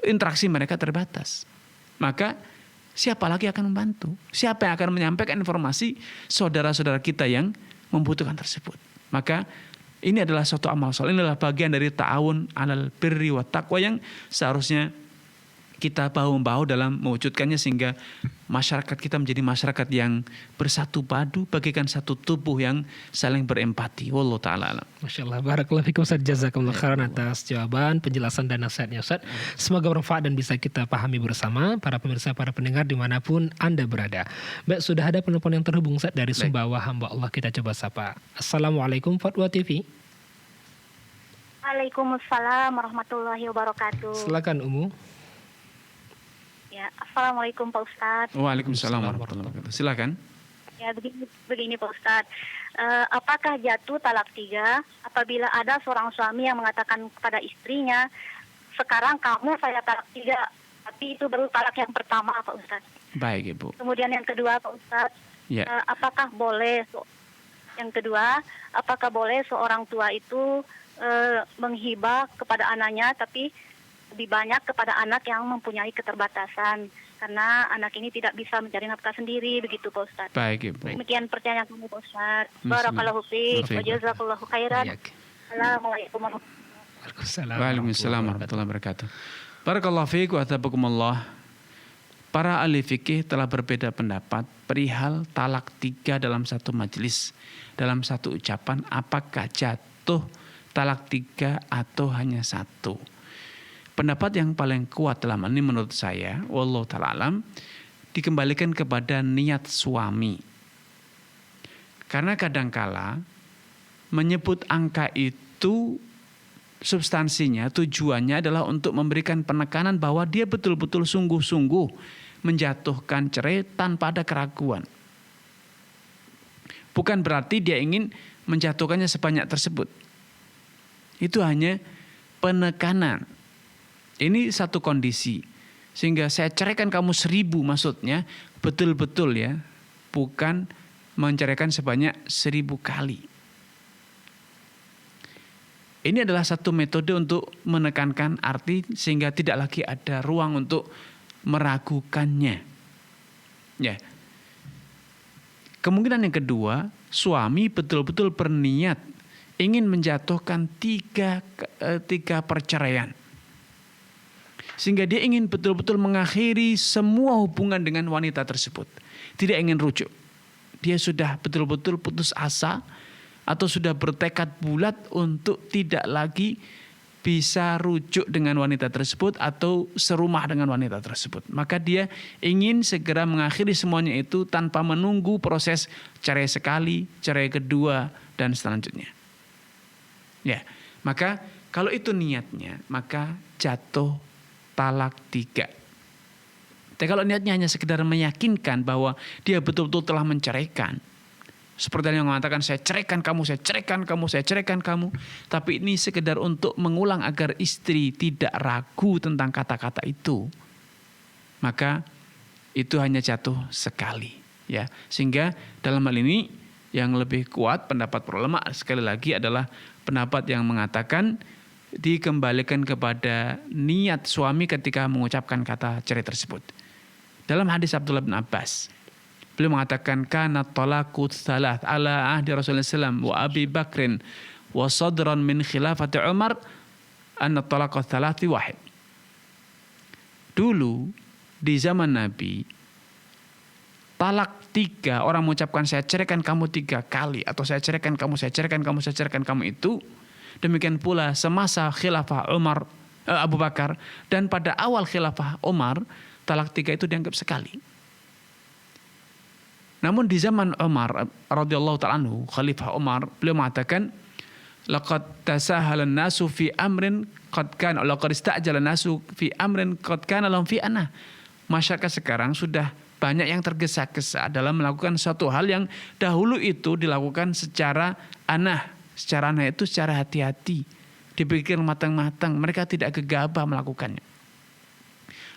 Speaker 4: interaksi mereka terbatas. Maka siapa lagi akan membantu? Siapa yang akan menyampaikan informasi saudara-saudara kita yang membutuhkan tersebut? Maka Ini adalah suatu amal soleh, ini adalah bagian dari ta'awun 'alal birri wa taqwa yang seharusnya kita bahu-membahu dalam mewujudkannya sehingga masyarakat kita menjadi masyarakat yang bersatu padu bagaikan satu tubuh yang saling berempati. Wallahu ta'ala alam.
Speaker 1: Masya Allah, barakallahu fikum Ustaz, jazakumullah khairan atas jawaban, penjelasan dan nasihatnya Ustaz. Semoga bermanfaat dan bisa kita pahami bersama para pemirsa, para pendengar dimanapun Anda berada. Baik, sudah ada penelpon yang terhubung Ustaz dari Sumbawa, hamba Allah, kita coba sapa. Assalamualaikum Fatwa TV.
Speaker 5: Waalaikumsalam warahmatullahi wabarakatuh.
Speaker 1: Silakan Umu.
Speaker 5: Ya, assalamualaikum Pak Ustadz.
Speaker 4: Waalaikumsalam warahmatullahi wabarakatuh. Silakan.
Speaker 5: Ya, begini Pak Ustadz. Apakah jatuh talak 3 apabila ada seorang suami yang mengatakan kepada istrinya, sekarang kamu saya talak 3, tapi itu baru talak yang pertama Pak Ustadz.
Speaker 4: Baik Ibu.
Speaker 5: Kemudian yang kedua Pak Ustadz,
Speaker 4: Ya.
Speaker 5: apakah boleh seorang tua itu menghibah kepada anaknya tapi lebih banyak kepada anak yang mempunyai keterbatasan karena anak ini tidak bisa mencari nafkah sendiri, begitu Pak Ustadz.
Speaker 4: Baik Ibu.
Speaker 5: Demikian pertanyaan kami Pak Ustadz. Barakallahu fiik wa jazakallahu khairan. Assalamualaikum warahmatullahi wabarakatuh.
Speaker 4: Waalaikumsalam warahmatullahi wabarakatuh. Barakallahu fiik wa athabakumullah. Para ahli fikih telah berbeda pendapat perihal talak 3 dalam satu majelis, dalam satu ucapan, apakah jatuh talak 3 atau hanya 1. Pendapat yang paling kuat dalam ini menurut saya, wallahu ta'ala alam, dikembalikan kepada niat suami. Karena kadangkala menyebut angka itu substansinya, tujuannya adalah untuk memberikan penekanan bahwa dia betul-betul sungguh-sungguh menjatuhkan cerai tanpa ada keraguan. Bukan berarti dia ingin menjatuhkannya sebanyak tersebut. Itu hanya penekanan. Ini satu kondisi. Sehingga saya ceraikan kamu 1000 maksudnya betul-betul ya. Bukan menceraikan sebanyak 1000 kali. Ini adalah satu metode untuk menekankan arti sehingga tidak lagi ada ruang untuk meragukannya. Ya. Kemungkinan yang kedua, suami betul-betul berniat ingin menjatuhkan tiga perceraian. Sehingga dia ingin betul-betul mengakhiri semua hubungan dengan wanita tersebut. Tidak ingin rujuk. Dia sudah betul-betul putus asa atau sudah bertekad bulat untuk tidak lagi bisa rujuk dengan wanita tersebut atau serumah dengan wanita tersebut. Maka dia ingin segera mengakhiri semuanya itu tanpa menunggu proses cerai sekali, cerai kedua, dan selanjutnya. Ya, maka kalau itu niatnya, maka jatuh talak 3. Tapi kalau niatnya hanya sekedar meyakinkan bahwa dia betul-betul telah menceraikan, seperti yang mengatakan saya ceraikan kamu, saya ceraikan kamu, saya ceraikan kamu, tapi ini sekedar untuk mengulang agar istri tidak ragu tentang kata-kata itu, maka itu hanya jatuh sekali, ya. Sehingga dalam hal ini yang lebih kuat pendapat para ulama sekali lagi adalah pendapat yang mengatakan dikembalikan kepada niat suami ketika mengucapkan kata cerai tersebut. Dalam hadis Abdullah bin Abbas, beliau mengatakan kana talaqu tsalath ala ahdi Rasulullah sallallahu wa Abi Bakrin wa sadran min khilafati Umar anna talaqu tsalathi wahid. Dulu di zaman Nabi talak 3, orang mengucapkan saya ceraikan kamu 3 kali atau saya ceraikan kamu, saya ceraikan kamu, saya ceraikan kamu itu. Demikian pula semasa khilafah Abu Bakar dan pada awal khilafah Umar, talak 3 itu dianggap sekali. Namun di zaman Umar radhiyallahu ta'ala anhu, Khalifah Umar, beliau mengatakan laqad tasahala an-nasu fi amrin qad kana laqad ista'jala an-nasu fi amrin qad kana lahum fi anah. Masyarakat sekarang sudah banyak yang tergesa-gesa dalam melakukan suatu hal yang dahulu itu dilakukan secara anah. Secara anah itu secara hati-hati, dipikir matang-matang, mereka tidak gegabah melakukannya.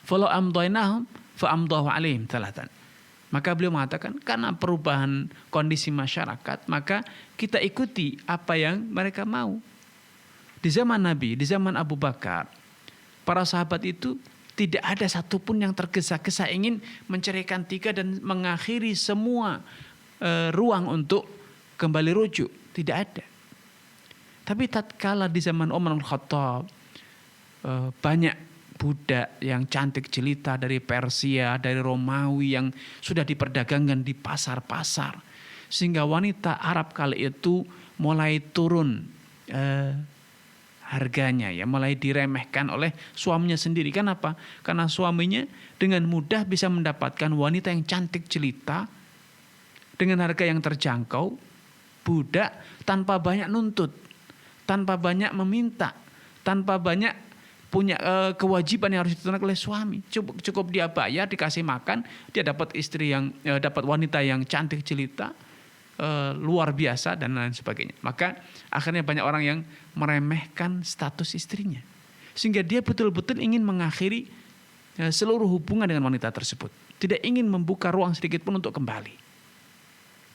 Speaker 4: Falau amdainahum fa amdahu alaihim thalathan. Maka beliau mengatakan karena perubahan kondisi masyarakat, maka kita ikuti apa yang mereka mau. Di zaman Nabi, di zaman Abu Bakar, para sahabat itu tidak ada satupun yang tergesa-gesa ingin menceraikan 3 dan mengakhiri semua ruang untuk kembali rujuk. Tidak ada. Tapi tatkala di zaman Umar bin Khattab banyak budak yang cantik jelita dari Persia, dari Romawi yang sudah diperdagangkan di pasar-pasar, sehingga wanita Arab kali itu mulai turun harganya, ya, mulai diremehkan oleh suaminya sendiri. Kenapa? Karena suaminya dengan mudah bisa mendapatkan wanita yang cantik jelita dengan harga yang terjangkau, budak, tanpa banyak nuntut, tanpa banyak meminta, tanpa banyak punya kewajiban yang harus ditunaikan oleh suami. Cukup dia bayar, dikasih makan, dia dapat istri yang dapat wanita yang cantik jelita, luar biasa dan lain sebagainya. Maka akhirnya banyak orang yang meremehkan status istrinya, sehingga dia betul-betul ingin mengakhiri seluruh hubungan dengan wanita tersebut, tidak ingin membuka ruang sedikit pun untuk kembali.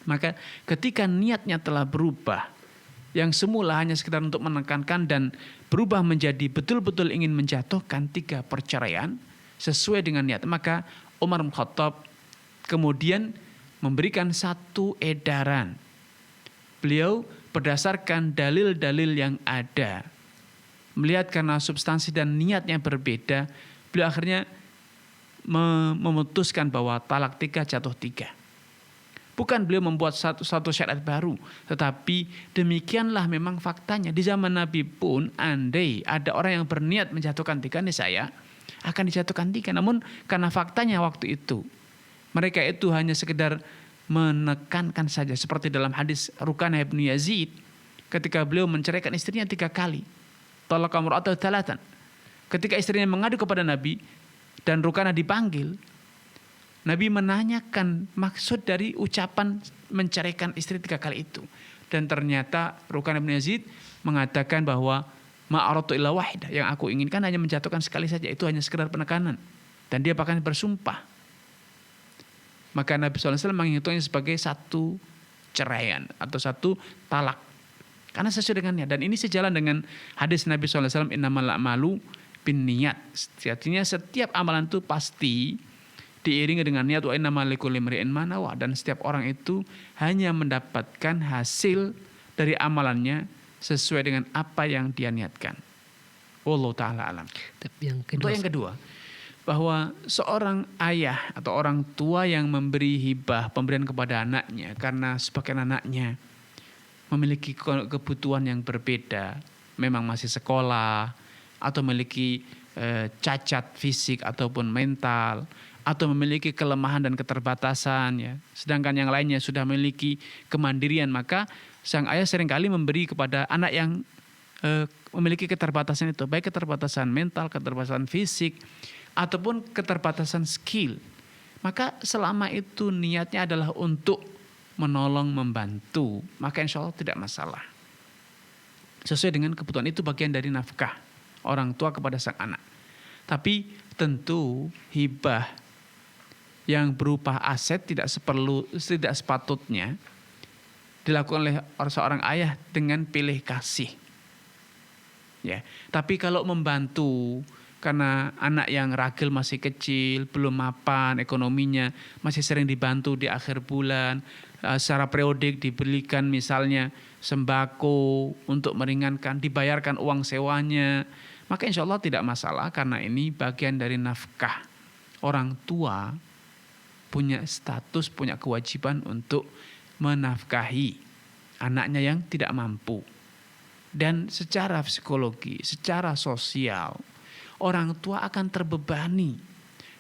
Speaker 4: Maka ketika niatnya telah berubah, yang semula hanya sekedar untuk menekankan dan berubah menjadi betul-betul ingin menjatuhkan 3 perceraian sesuai dengan niat, maka Umar bin Khattab kemudian memberikan satu edaran. Beliau berdasarkan dalil-dalil yang ada, melihat karena substansi dan niatnya berbeda, beliau akhirnya memutuskan bahwa talak 3 jatuh 3. Bukan beliau membuat satu syariat baru, tetapi demikianlah memang faktanya. Di zaman Nabi pun, andai ada orang yang berniat menjatuhkan 3, niscaya akan dijatuhkan 3. Namun karena faktanya waktu itu, mereka itu hanya sekedar menekankan saja. Seperti dalam hadis Rukanah bin Yazid, ketika beliau menceraikan istrinya 3 kali. Talaka mar'atahu thalathan. Ketika istrinya mengadu kepada Nabi dan Rukanah dipanggil, Nabi menanyakan maksud dari ucapan menceraikan istri 3 kali itu. Dan ternyata Rukanah bin Yazid mengatakan bahwa ma'aratu illa wahidah, yang aku inginkan hanya menjatuhkan sekali saja, itu hanya sekedar penekanan. Dan dia bahkan bersumpah. Maka Nabi SAW menghitungnya sebagai satu ceraian atau satu talak. Karena sesuai dengannya. Dan ini sejalan dengan hadis Nabi SAW, innamal a'malu binniyat. Artinya setiap amalan itu pasti diiringi dengan niat, wa innamal likulli imri'in ma nawa, dan setiap orang itu hanya mendapatkan hasil dari amalannya sesuai dengan apa yang dia niatkan. Wallahu taala alam. Untuk yang kedua, bahwa seorang ayah atau orang tua yang memberi hibah pemberian kepada anaknya karena sebagian anaknya memiliki kebutuhan yang berbeda, memang masih sekolah atau memiliki cacat fisik ataupun mental, atau memiliki kelemahan dan keterbatasan, ya, sedangkan yang lainnya sudah memiliki kemandirian, maka sang ayah seringkali memberi kepada anak yang memiliki keterbatasan itu, baik keterbatasan mental, keterbatasan fisik, ataupun keterbatasan skill. Maka selama itu niatnya adalah untuk menolong, membantu, maka insya Allah tidak masalah. Sesuai dengan kebutuhan, itu bagian dari nafkah orang tua kepada sang anak. Tapi tentu hibah yang berupa aset tidak sepatutnya dilakukan oleh seorang ayah dengan pilih kasih. Ya, tapi kalau membantu karena anak yang ragil masih kecil, belum mapan ekonominya, masih sering dibantu di akhir bulan, secara periodik diberikan misalnya sembako untuk meringankan, dibayarkan uang sewanya, maka insya Allah tidak masalah, karena ini bagian dari nafkah. Orang tua punya status, punya kewajiban untuk menafkahi anaknya yang tidak mampu. Dan secara psikologi, secara sosial, orang tua akan terbebani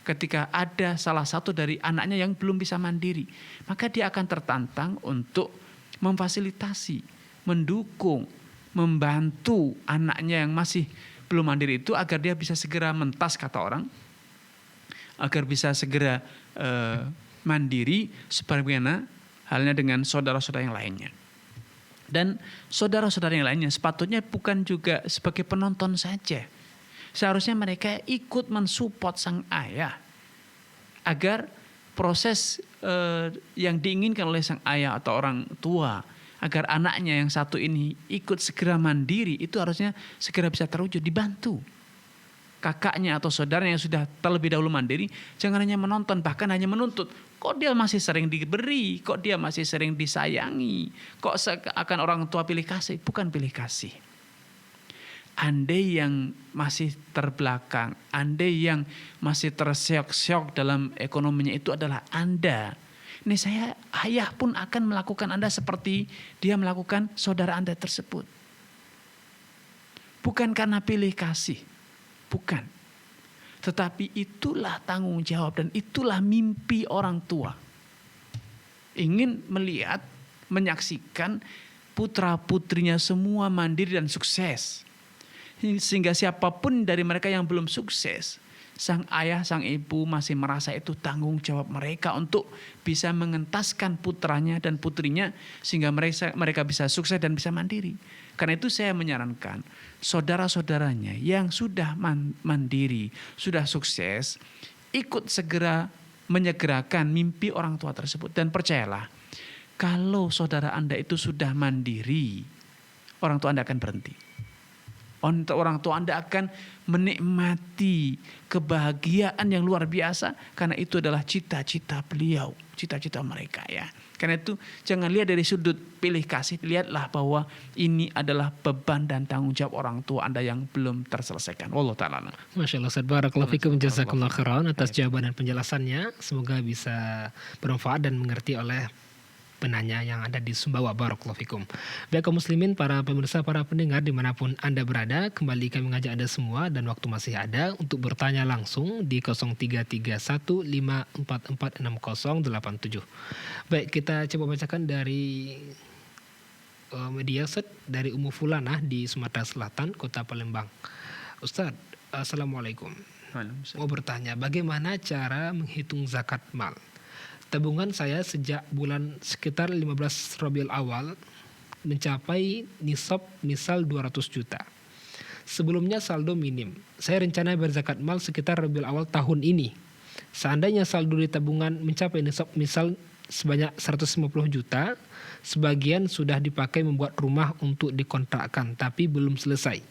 Speaker 4: ketika ada salah satu dari anaknya yang belum bisa mandiri. Maka dia akan tertantang untuk memfasilitasi, mendukung, membantu anaknya yang masih belum mandiri itu agar dia bisa segera mentas, kata orang, agar bisa segera mandiri sebagaimana halnya dengan saudara-saudara yang lainnya. Dan saudara-saudara yang lainnya sepatutnya bukan juga sebagai penonton saja. Seharusnya mereka ikut mensupport sang ayah agar proses yang diinginkan oleh sang ayah atau orang tua, agar anaknya yang satu ini ikut segera mandiri, itu harusnya segera bisa terwujud, dibantu. kakaknya atau saudaranya yang sudah terlebih dahulu mandiri, jangan hanya menonton, bahkan hanya menuntut. Kok dia masih sering diberi, kok dia masih sering disayangi, kok seakan orang tua pilih kasih. Bukan pilih kasih. Andai yang masih terbelakang, andai yang masih terseok-seok dalam ekonominya itu adalah Anda. Ini saya, ayah pun akan melakukan Anda seperti dia melakukan saudara Anda tersebut. Bukan karena pilih kasih, bukan. Tetapi itulah tanggung jawab dan itulah mimpi orang tua. Ingin melihat, menyaksikan putra-putrinya semua mandiri dan sukses. Sehingga siapapun dari mereka yang belum sukses, sang ayah, sang ibu masih merasa itu tanggung jawab mereka untuk bisa mengentaskan putranya dan putrinya sehingga mereka bisa sukses dan bisa mandiri. Karena itu saya menyarankan saudara-saudaranya yang sudah mandiri, sudah sukses, ikut segera menyegerakan mimpi orang tua tersebut. Dan percayalah, kalau saudara Anda itu sudah mandiri, orang tua Anda akan berhenti. Orang tua Anda akan menikmati kebahagiaan yang luar biasa karena itu adalah cita-cita beliau, cita-cita mereka ya. Karena itu jangan lihat dari sudut pilih kasih, lihatlah bahwa ini adalah beban dan tanggung jawab orang tua Anda yang belum terselesaikan. Wallahu ta'ala.
Speaker 1: Masya Allah, Ustaz. Barakallahu fikum, jazakallahu khairan atas jawaban dan penjelasannya. Semoga bisa bermanfaat dan mengerti oleh penanya yang ada di Sumbawa. Barakallahu fikum. Baik kaum muslimin, para pemirsa, para pendengar dimanapun Anda berada, kembali kami mengajak Anda semua dan waktu masih ada untuk bertanya langsung di 033154460087. Baik, kita coba bacakan dari media set dari Ummu Fulanah di Sumatera Selatan, Kota Palembang. Ustaz, Assalamualaikum. Mau bertanya, bagaimana cara menghitung zakat mal? Tabungan saya sejak bulan sekitar 15 Rabiul Awal mencapai nisab misal 200 juta. Sebelumnya saldo minim. Saya rencana berzakat mal sekitar Rabiul Awal tahun ini. Seandainya saldo di tabungan mencapai nisab misal sebanyak 150 juta, sebagian sudah dipakai membuat rumah untuk dikontrakkan tapi belum selesai.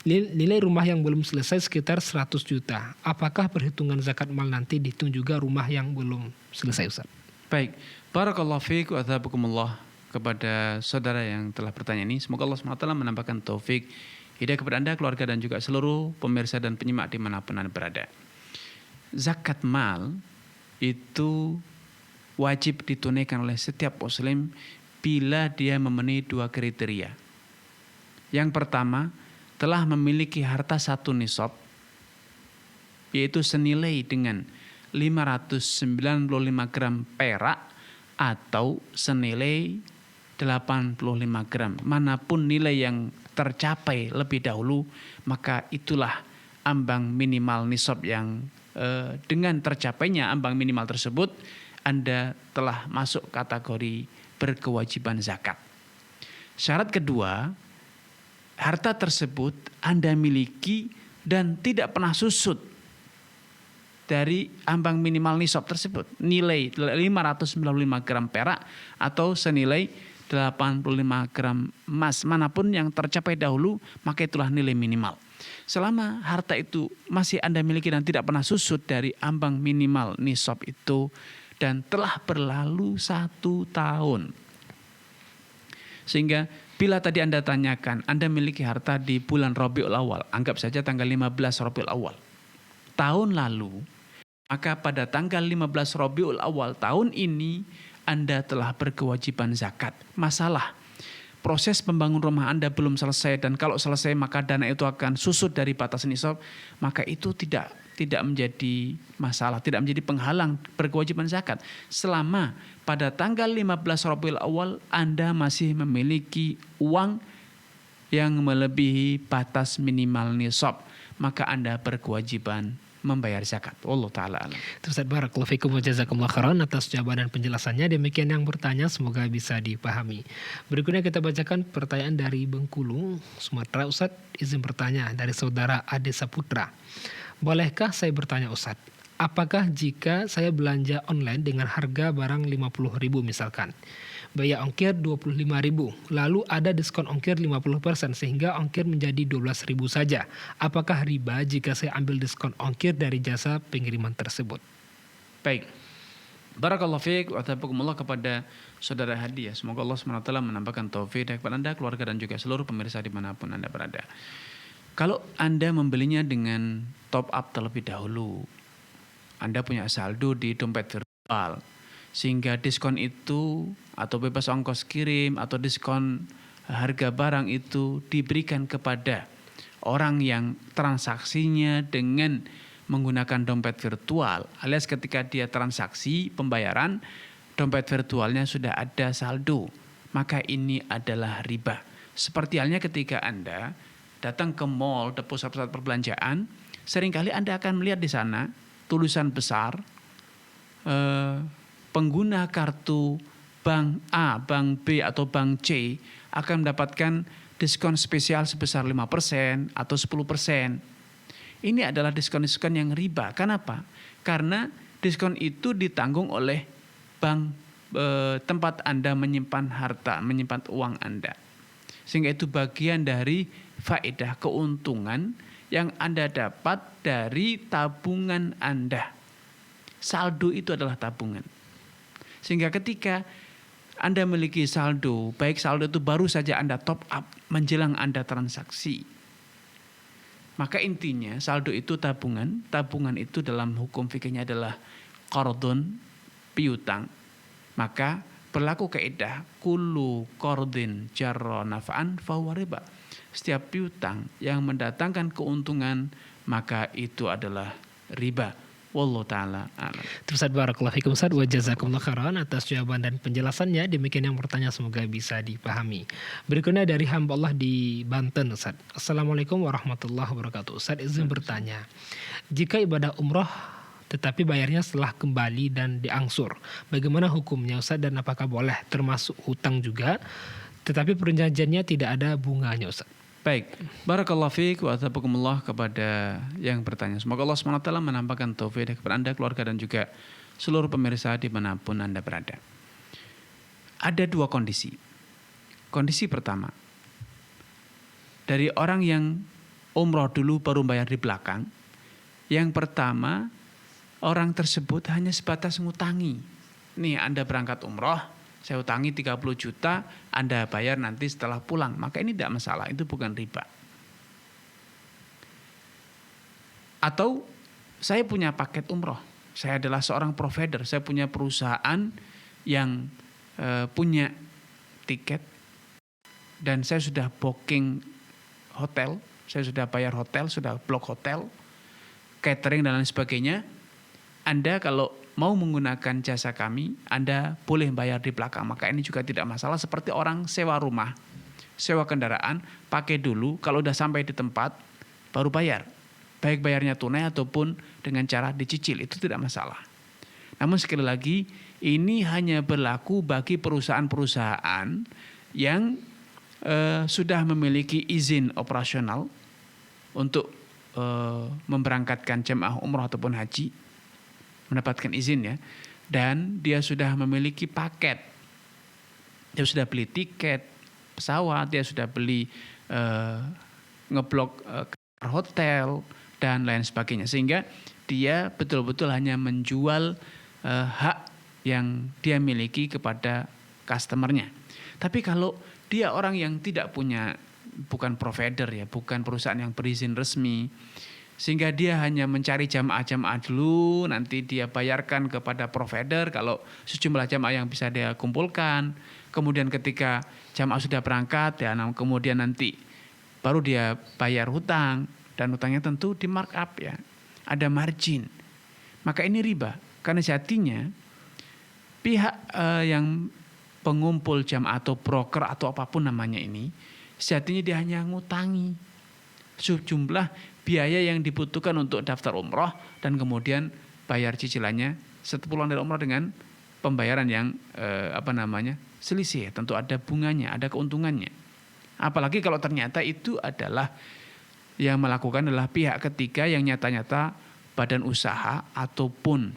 Speaker 1: Nilai rumah yang belum selesai sekitar 100 juta. Apakah perhitungan zakat mal nanti dihitung juga rumah yang belum selesai, Ustaz?
Speaker 4: Baik. Barakallahu fiik wa athabakumullah kepada saudara yang telah bertanya ini. Semoga Allah SWT menambahkan taufik hidayah kepada Anda, keluarga dan juga seluruh pemirsa dan penyimak dimanapun Anda berada. Zakat mal itu wajib ditunaikan oleh setiap muslim bila dia memenuhi dua kriteria. Yang pertama, telah memiliki harta satu nisab, yaitu senilai dengan 595 gram perak atau senilai 85 gram. Manapun nilai yang tercapai lebih dahulu, maka itulah ambang minimal nisab yang dengan tercapainya ambang minimal tersebut, Anda telah masuk kategori berkewajiban zakat. Syarat kedua, harta tersebut Anda miliki dan tidak pernah susut dari ambang minimal nisab tersebut. Nilai 595 gram perak atau senilai 85 gram emas. Manapun yang tercapai dahulu, maka itulah nilai minimal. Selama harta itu masih Anda miliki dan tidak pernah susut dari ambang minimal nisab itu dan telah berlalu 1 tahun. Sehingga bila tadi Anda tanyakan, Anda memiliki harta di bulan Rabiul Awal, anggap saja tanggal 15 Rabiul Awal tahun lalu, maka pada tanggal 15 Rabiul Awal tahun ini Anda telah berkewajiban zakat. Masalah, proses pembangun rumah Anda belum selesai dan kalau selesai maka dana itu akan susut dari batas nisab, maka itu tidak menjadi masalah, tidak menjadi penghalang berkewajiban zakat. Selama pada tanggal 15 Rabiul Awal Anda masih memiliki uang yang melebihi batas minimal nisab, maka Anda berkewajiban membayar zakat. Allah Ta'ala.
Speaker 1: Terus barakallahu fikum wa jazakumullah khairan atas jawaban dan penjelasannya. Demikian yang bertanya, semoga bisa dipahami. Berikutnya kita bacakan pertanyaan dari Bengkulu, Sumatera. Ustaz, izin bertanya dari saudara Ade Saputra. Bolehkah saya bertanya Ustaz, apakah jika saya belanja online dengan harga barang 50.000 misalkan, biaya ongkir 25.000, lalu ada diskon ongkir 50% sehingga ongkir menjadi 12.000 saja. Apakah riba jika saya ambil diskon ongkir dari jasa pengiriman tersebut?
Speaker 4: Baik. Barakallahu fiik wa tabakumullah kepada saudara Hadi ya. Semoga Allah SWT menambahkan taufik kepada Anda, keluarga dan juga seluruh pemirsa dimanapun Anda berada. Kalau Anda membelinya dengan top up terlebih dahulu, Anda punya saldo di dompet virtual, sehingga diskon itu atau bebas ongkos kirim atau diskon harga barang itu diberikan kepada orang yang transaksinya dengan menggunakan dompet virtual, alias ketika dia transaksi pembayaran, dompet virtualnya sudah ada saldo, maka ini adalah riba. Seperti halnya ketika Anda datang ke mall, ke pusat-pusat perbelanjaan, seringkali Anda akan melihat di sana tulisan besar, pengguna kartu bank A, bank B atau bank C akan mendapatkan diskon spesial sebesar 5% atau 10%. Ini adalah diskon-diskon yang riba. Kenapa? Karena diskon itu ditanggung oleh bank tempat Anda menyimpan harta, menyimpan uang Anda. Sehingga itu bagian dari faedah keuntungan yang Anda dapat dari tabungan Anda. Saldo itu adalah tabungan. Sehingga ketika Anda memiliki saldo, baik saldo itu baru saja Anda top up menjelang Anda transaksi, maka intinya saldo itu tabungan. Tabungan itu dalam hukum fikihnya adalah qardun, piutang. Maka berlaku kaidah kullu qardin jarra naf'an fahuwa riba. Setiap piutang yang mendatangkan keuntungan maka itu adalah riba. Wallahu ta'ala a'lam.
Speaker 1: Ustaz, barakallahu fikum Ustaz, wa jazakumullah khairan atas jawaban dan penjelasannya. Demikian yang bertanya, semoga bisa dipahami. Berikutnya dari hamba Allah di Banten, Ustaz. Assalamualaikum warahmatullahi wabarakatuh. Ustaz, izin bertanya, jika ibadah umroh tetapi bayarnya setelah kembali dan diangsur, bagaimana hukumnya Ustaz, dan apakah boleh termasuk hutang juga tetapi perjanjiannya tidak ada bunganya Ustaz?
Speaker 4: Baik, barakallahu fiik wa tabakumullah kepada yang bertanya. Semoga Allah SWT menambahkan taufik kepada Anda, keluarga dan juga seluruh pemirsa dimanapun Anda berada. Ada dua kondisi. Kondisi pertama, dari orang yang umroh dulu baru bayar di belakang. Yang pertama, orang tersebut hanya sebatas ngutangi. Nih, Anda berangkat umroh, saya utangi 30 juta, Anda bayar nanti setelah pulang. Maka ini tidak masalah, itu bukan riba. Atau saya punya paket umroh, saya adalah seorang provider, saya punya perusahaan yang punya tiket, dan saya sudah booking hotel, saya sudah bayar hotel, sudah blok hotel, catering dan lain sebagainya. Anda kalau mau menggunakan jasa kami, Anda boleh bayar di belakang. Maka ini juga tidak masalah, seperti orang sewa rumah, sewa kendaraan, pakai dulu, kalau udah sampai di tempat baru bayar. Baik bayarnya tunai ataupun dengan cara dicicil, itu tidak masalah. Namun sekali lagi, ini hanya berlaku bagi perusahaan-perusahaan yang sudah memiliki izin operasional untuk memberangkatkan jemaah umroh ataupun haji, mendapatkan izin ya, dan dia sudah memiliki paket, dia sudah beli tiket pesawat, dia sudah beli ngeblok hotel dan lain sebagainya, sehingga dia betul-betul hanya menjual hak yang dia miliki kepada customernya. Tapi kalau dia orang yang tidak punya, bukan provider ya, bukan perusahaan yang berizin resmi, sehingga dia hanya mencari jamaah-jamaah dulu, nanti dia bayarkan kepada provider kalau sejumlah jamaah yang bisa dia kumpulkan. Kemudian ketika jamaah sudah berangkat, ya, kemudian nanti baru dia bayar hutang, dan hutangnya tentu di markup ya, ada margin. Maka ini riba, karena sejatinya pihak yang pengumpul jamaah atau broker atau apapun namanya ini, sejatinya dia hanya ngutangi sejumlah biaya yang dibutuhkan untuk daftar umroh, dan kemudian bayar cicilannya setelah pulang dari umroh dengan pembayaran yang selisih. Tentu ada bunganya, ada keuntungannya. Apalagi kalau ternyata itu adalah yang melakukan adalah pihak ketiga yang nyata-nyata badan usaha ataupun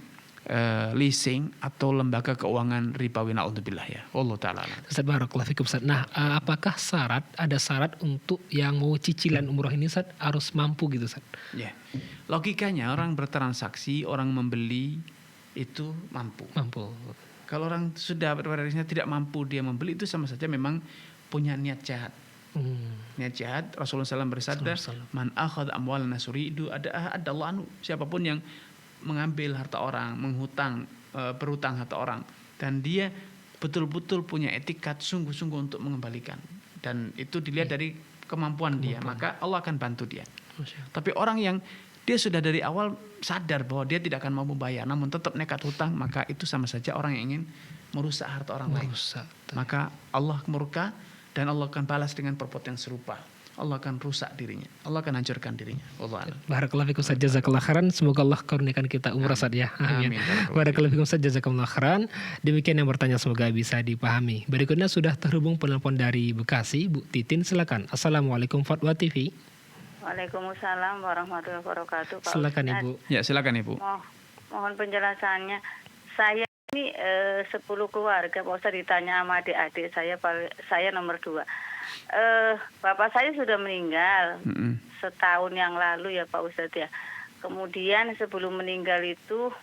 Speaker 4: leasing atau lembaga keuangan ribawi, naudzubillah ya. Allah taala.
Speaker 1: Ustaz, barakallahu fikum Ustaz. Nah, apakah ada syarat untuk yang mau cicilan umroh ini Ustaz harus mampu gitu Ustaz?
Speaker 4: Ya. Logikanya orang bertransaksi, orang membeli itu mampu.
Speaker 1: Mampu.
Speaker 4: Kalau orang sudah berwarisnya tidak mampu dia membeli, itu sama saja memang punya niat jahat. Niat jahat. Rasulullah SAW bersabda, man akhadha amwalan nasuridu adallahu anhu. Siapapun yang mengambil harta orang, berhutang harta orang, dan dia betul-betul punya etikat sungguh-sungguh untuk mengembalikan, dan itu dilihat dari kemampuan dia, maka Allah akan bantu dia. Tapi orang yang dia sudah dari awal sadar bahwa dia tidak akan mampu bayar, namun tetap nekat hutang, maka itu sama saja orang yang ingin merusak harta orang lain. Maka Allah murka, dan Allah akan balas dengan perbuatan yang serupa. Allah akan rusak dirinya, Allah akan hancurkan dirinya. Allah.
Speaker 1: Barakallahu fikum Ustaz, jazakallahu khairan. Semoga Allah kurniakan kita umrah Ustaz ya. Amin. Barakallahu fikum Ustaz, jazakallahu khairan. Demikian yang bertanya, semoga bisa dipahami. Berikutnya sudah terhubung penelpon dari Bekasi, Bu Titin, silakan. Assalamualaikum Fatwa TV.
Speaker 6: Waalaikumsalam warahmatullahi wabarakatuh.
Speaker 1: Silakan Ibu.
Speaker 4: Ya, silakan Ibu.
Speaker 6: Mohon penjelasannya. Saya ini 10 keluarga, Pak Ustaz, ditanya sama adik-adik saya nomor 2. Bapak saya sudah meninggal setahun yang lalu ya Pak Ustadz ya. Kemudian sebelum meninggal itu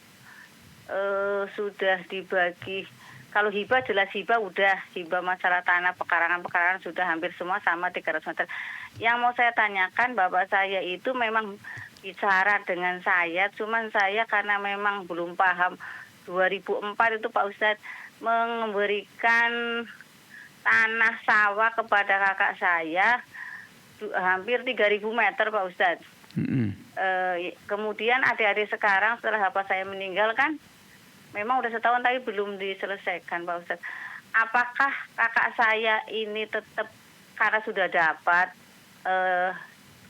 Speaker 6: sudah dibagi. Kalau hibah jelas hibah masalah tanah pekarangan sudah hampir semua sama 300 meter. Yang mau saya tanyakan, bapak saya itu memang bicara dengan saya, cuman saya karena memang belum paham. 2004 itu Pak Ustadz memberikan tanah sawah kepada kakak saya hampir 3.000 meter Pak Ustadz. Kemudian adik-adik sekarang setelah bapak saya meninggal kan memang udah setahun tapi belum diselesaikan Pak Ustadz. Apakah kakak saya ini tetap karena sudah dapat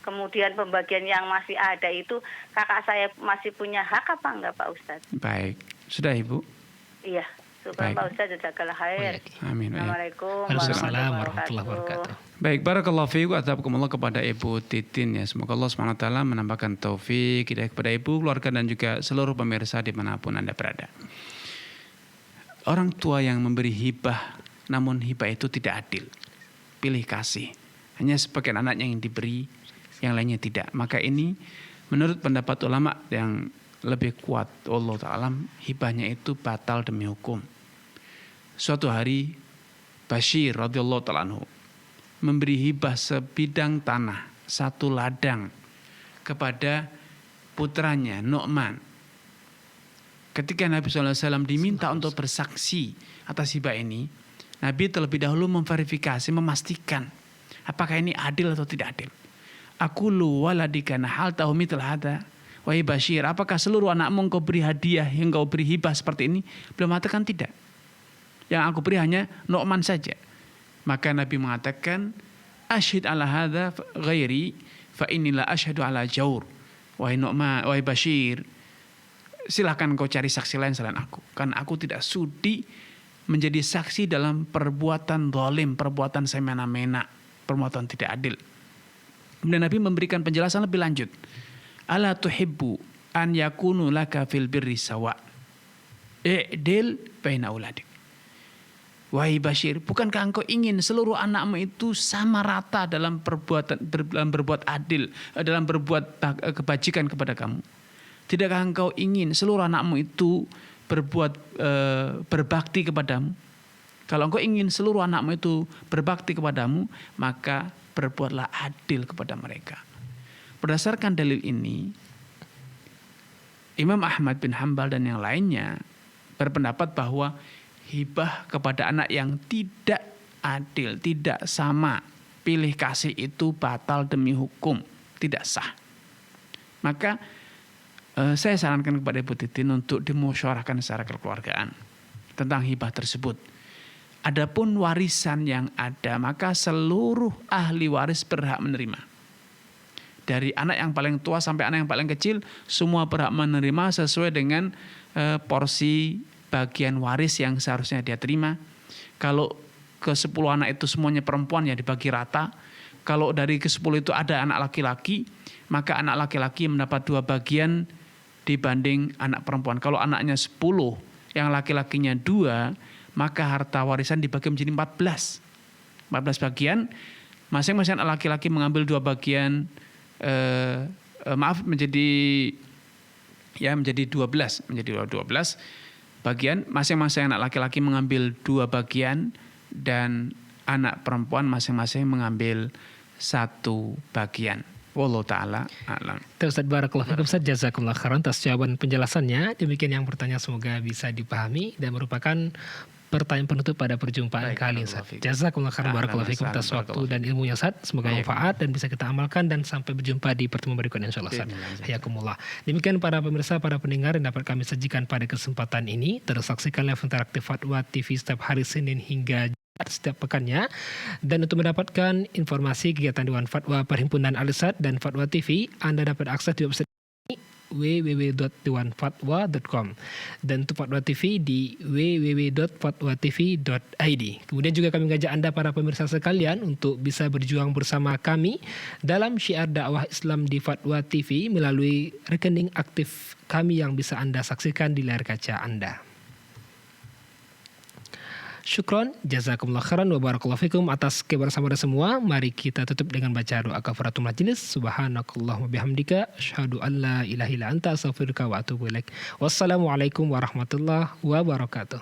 Speaker 6: kemudian pembagian yang masih ada itu kakak saya masih punya hak apa enggak Pak Ustadz?
Speaker 4: Baik, sudah Ibu?
Speaker 6: Iya. Syukur Pak Ustaz, jazakallahu khair.
Speaker 4: Amin.
Speaker 6: Assalamualaikum
Speaker 1: warahmatullahi wabarakatuh.
Speaker 4: Baik, barakallahu fiikum, ataqakumullah kepada Ibu Titin ya. Semoga Allah SWT menambahkan taufik hidayah kepada Ibu, keluarga, dan juga seluruh pemirsa dimanapun Anda berada. Orang tua yang memberi hibah, namun hibah itu tidak adil. Pilih kasih. Hanya sebagian anaknya yang diberi, yang lainnya tidak. Maka ini menurut pendapat ulama yang lebih kuat, Allah Ta'ala, hibahnya itu batal demi hukum. Suatu hari Bashir radhiyallahu ta'ala anhu memberi hibah sebidang tanah, 1 ladang kepada putranya Nu'man. Ketika Nabi SAW diminta untuk bersaksi atas hibah ini, Nabi terlebih dahulu memverifikasi, memastikan apakah ini adil atau tidak adil. Aqulu waladika nahal tahu mithl hada. Wahai Bashir, apakah seluruh anakmu engkau beri hadiah, yang engkau beri hibah seperti ini? Beliau mengatakan tidak. Yang aku beri hanya Nu'man saja. Maka Nabi mengatakan, asyhid ala hadza ghairi fa inilah asyhadu ala jaur. Wahai Nu'man, wahai Bashir, silakan kau cari saksi lain selain aku, karena aku tidak sudi menjadi saksi dalam perbuatan zalim, perbuatan semena-mena, perbuatan tidak adil. Kemudian Nabi memberikan penjelasan lebih lanjut. Ala tuhibbu an yakunu laka fil birri sawa. I'dil baina auladik. Wahai Bashir, bukankah engkau ingin seluruh anakmu itu sama rata dalam berbuat adil, dalam berbuat kebajikan kepada kamu? Tidakkah engkau ingin seluruh anakmu itu berbakti kepadamu? Kalau engkau ingin seluruh anakmu itu berbakti kepadamu, maka berbuatlah adil kepada mereka. Berdasarkan dalil ini, Imam Ahmad bin Hanbal dan yang lainnya berpendapat bahwa hibah kepada anak yang tidak adil, tidak sama pilih kasih itu batal demi hukum, tidak sah. Maka saya sarankan kepada Ibu Titin untuk dimusyawarahkan secara kekeluargaan tentang hibah tersebut. Adapun warisan yang ada, maka seluruh ahli waris berhak menerima. Dari anak yang paling tua sampai anak yang paling kecil, semua berhak menerima sesuai dengan porsi bagian waris yang seharusnya dia terima. Kalau ke 10 anak itu semuanya perempuan, ya dibagi rata. Kalau dari ke 10 itu ada anak laki-laki, maka anak laki-laki mendapat 2 bagian dibanding anak perempuan. Kalau anaknya 10, yang laki-lakinya 2, maka harta warisan dibagi menjadi 14 bagian. Masing-masing anak laki-laki mengambil 2 bagian, menjadi 12 bagian. Masing-masing anak laki-laki mengambil 2 bagian dan anak perempuan masing-masing mengambil 1 bagian. Wallahu ta'ala a'lam.
Speaker 1: Ustaz, barakallahu fikum, Ustaz, jazakumullah khairan atas jawaban penjelasannya. Demikian yang bertanya semoga bisa dipahami dan merupakan pertanyaan penutup pada perjumpaan kali ini, Ustaz. Jazakumullah khairan, barakallahu fikum atas waktu dan ilmunya, Ustaz. Semoga manfaat dan bisa kita amalkan, dan sampai berjumpa di pertemuan berikutnya insyaallah, Ustaz. Hayakumullah. Demikian para pemirsa, para pendengar yang dapat kami sajikan pada kesempatan ini. Terus saksikan live interaktif Fatwa TV setiap hari Senin hingga setiap pekannya. Dan untuk mendapatkan informasi kegiatan Dewan Fatwa Perhimpunan Al-Irsyad dan Fatwa TV, Anda dapat akses di website www.dewanfatwa.com, dan untuk Fatwa TV di www.fatwatv.id. Kemudian juga kami mengajak Anda para pemirsa sekalian untuk bisa berjuang bersama kami dalam syiar dakwah Islam di Fatwa TV melalui rekening aktif kami yang bisa Anda saksikan di layar kaca Anda. Syukron, jazakumullah khairan wa barakallahu fikum atas kebersamaan semua. Mari kita tutup dengan baca doa kafaratul majlis. Subhanakallahumma bihamdika asyhadu an la ilaha illa anta astaghfiruka wa atubu ilaik. Wassalamualaikum warahmatullahi wabarakatuh.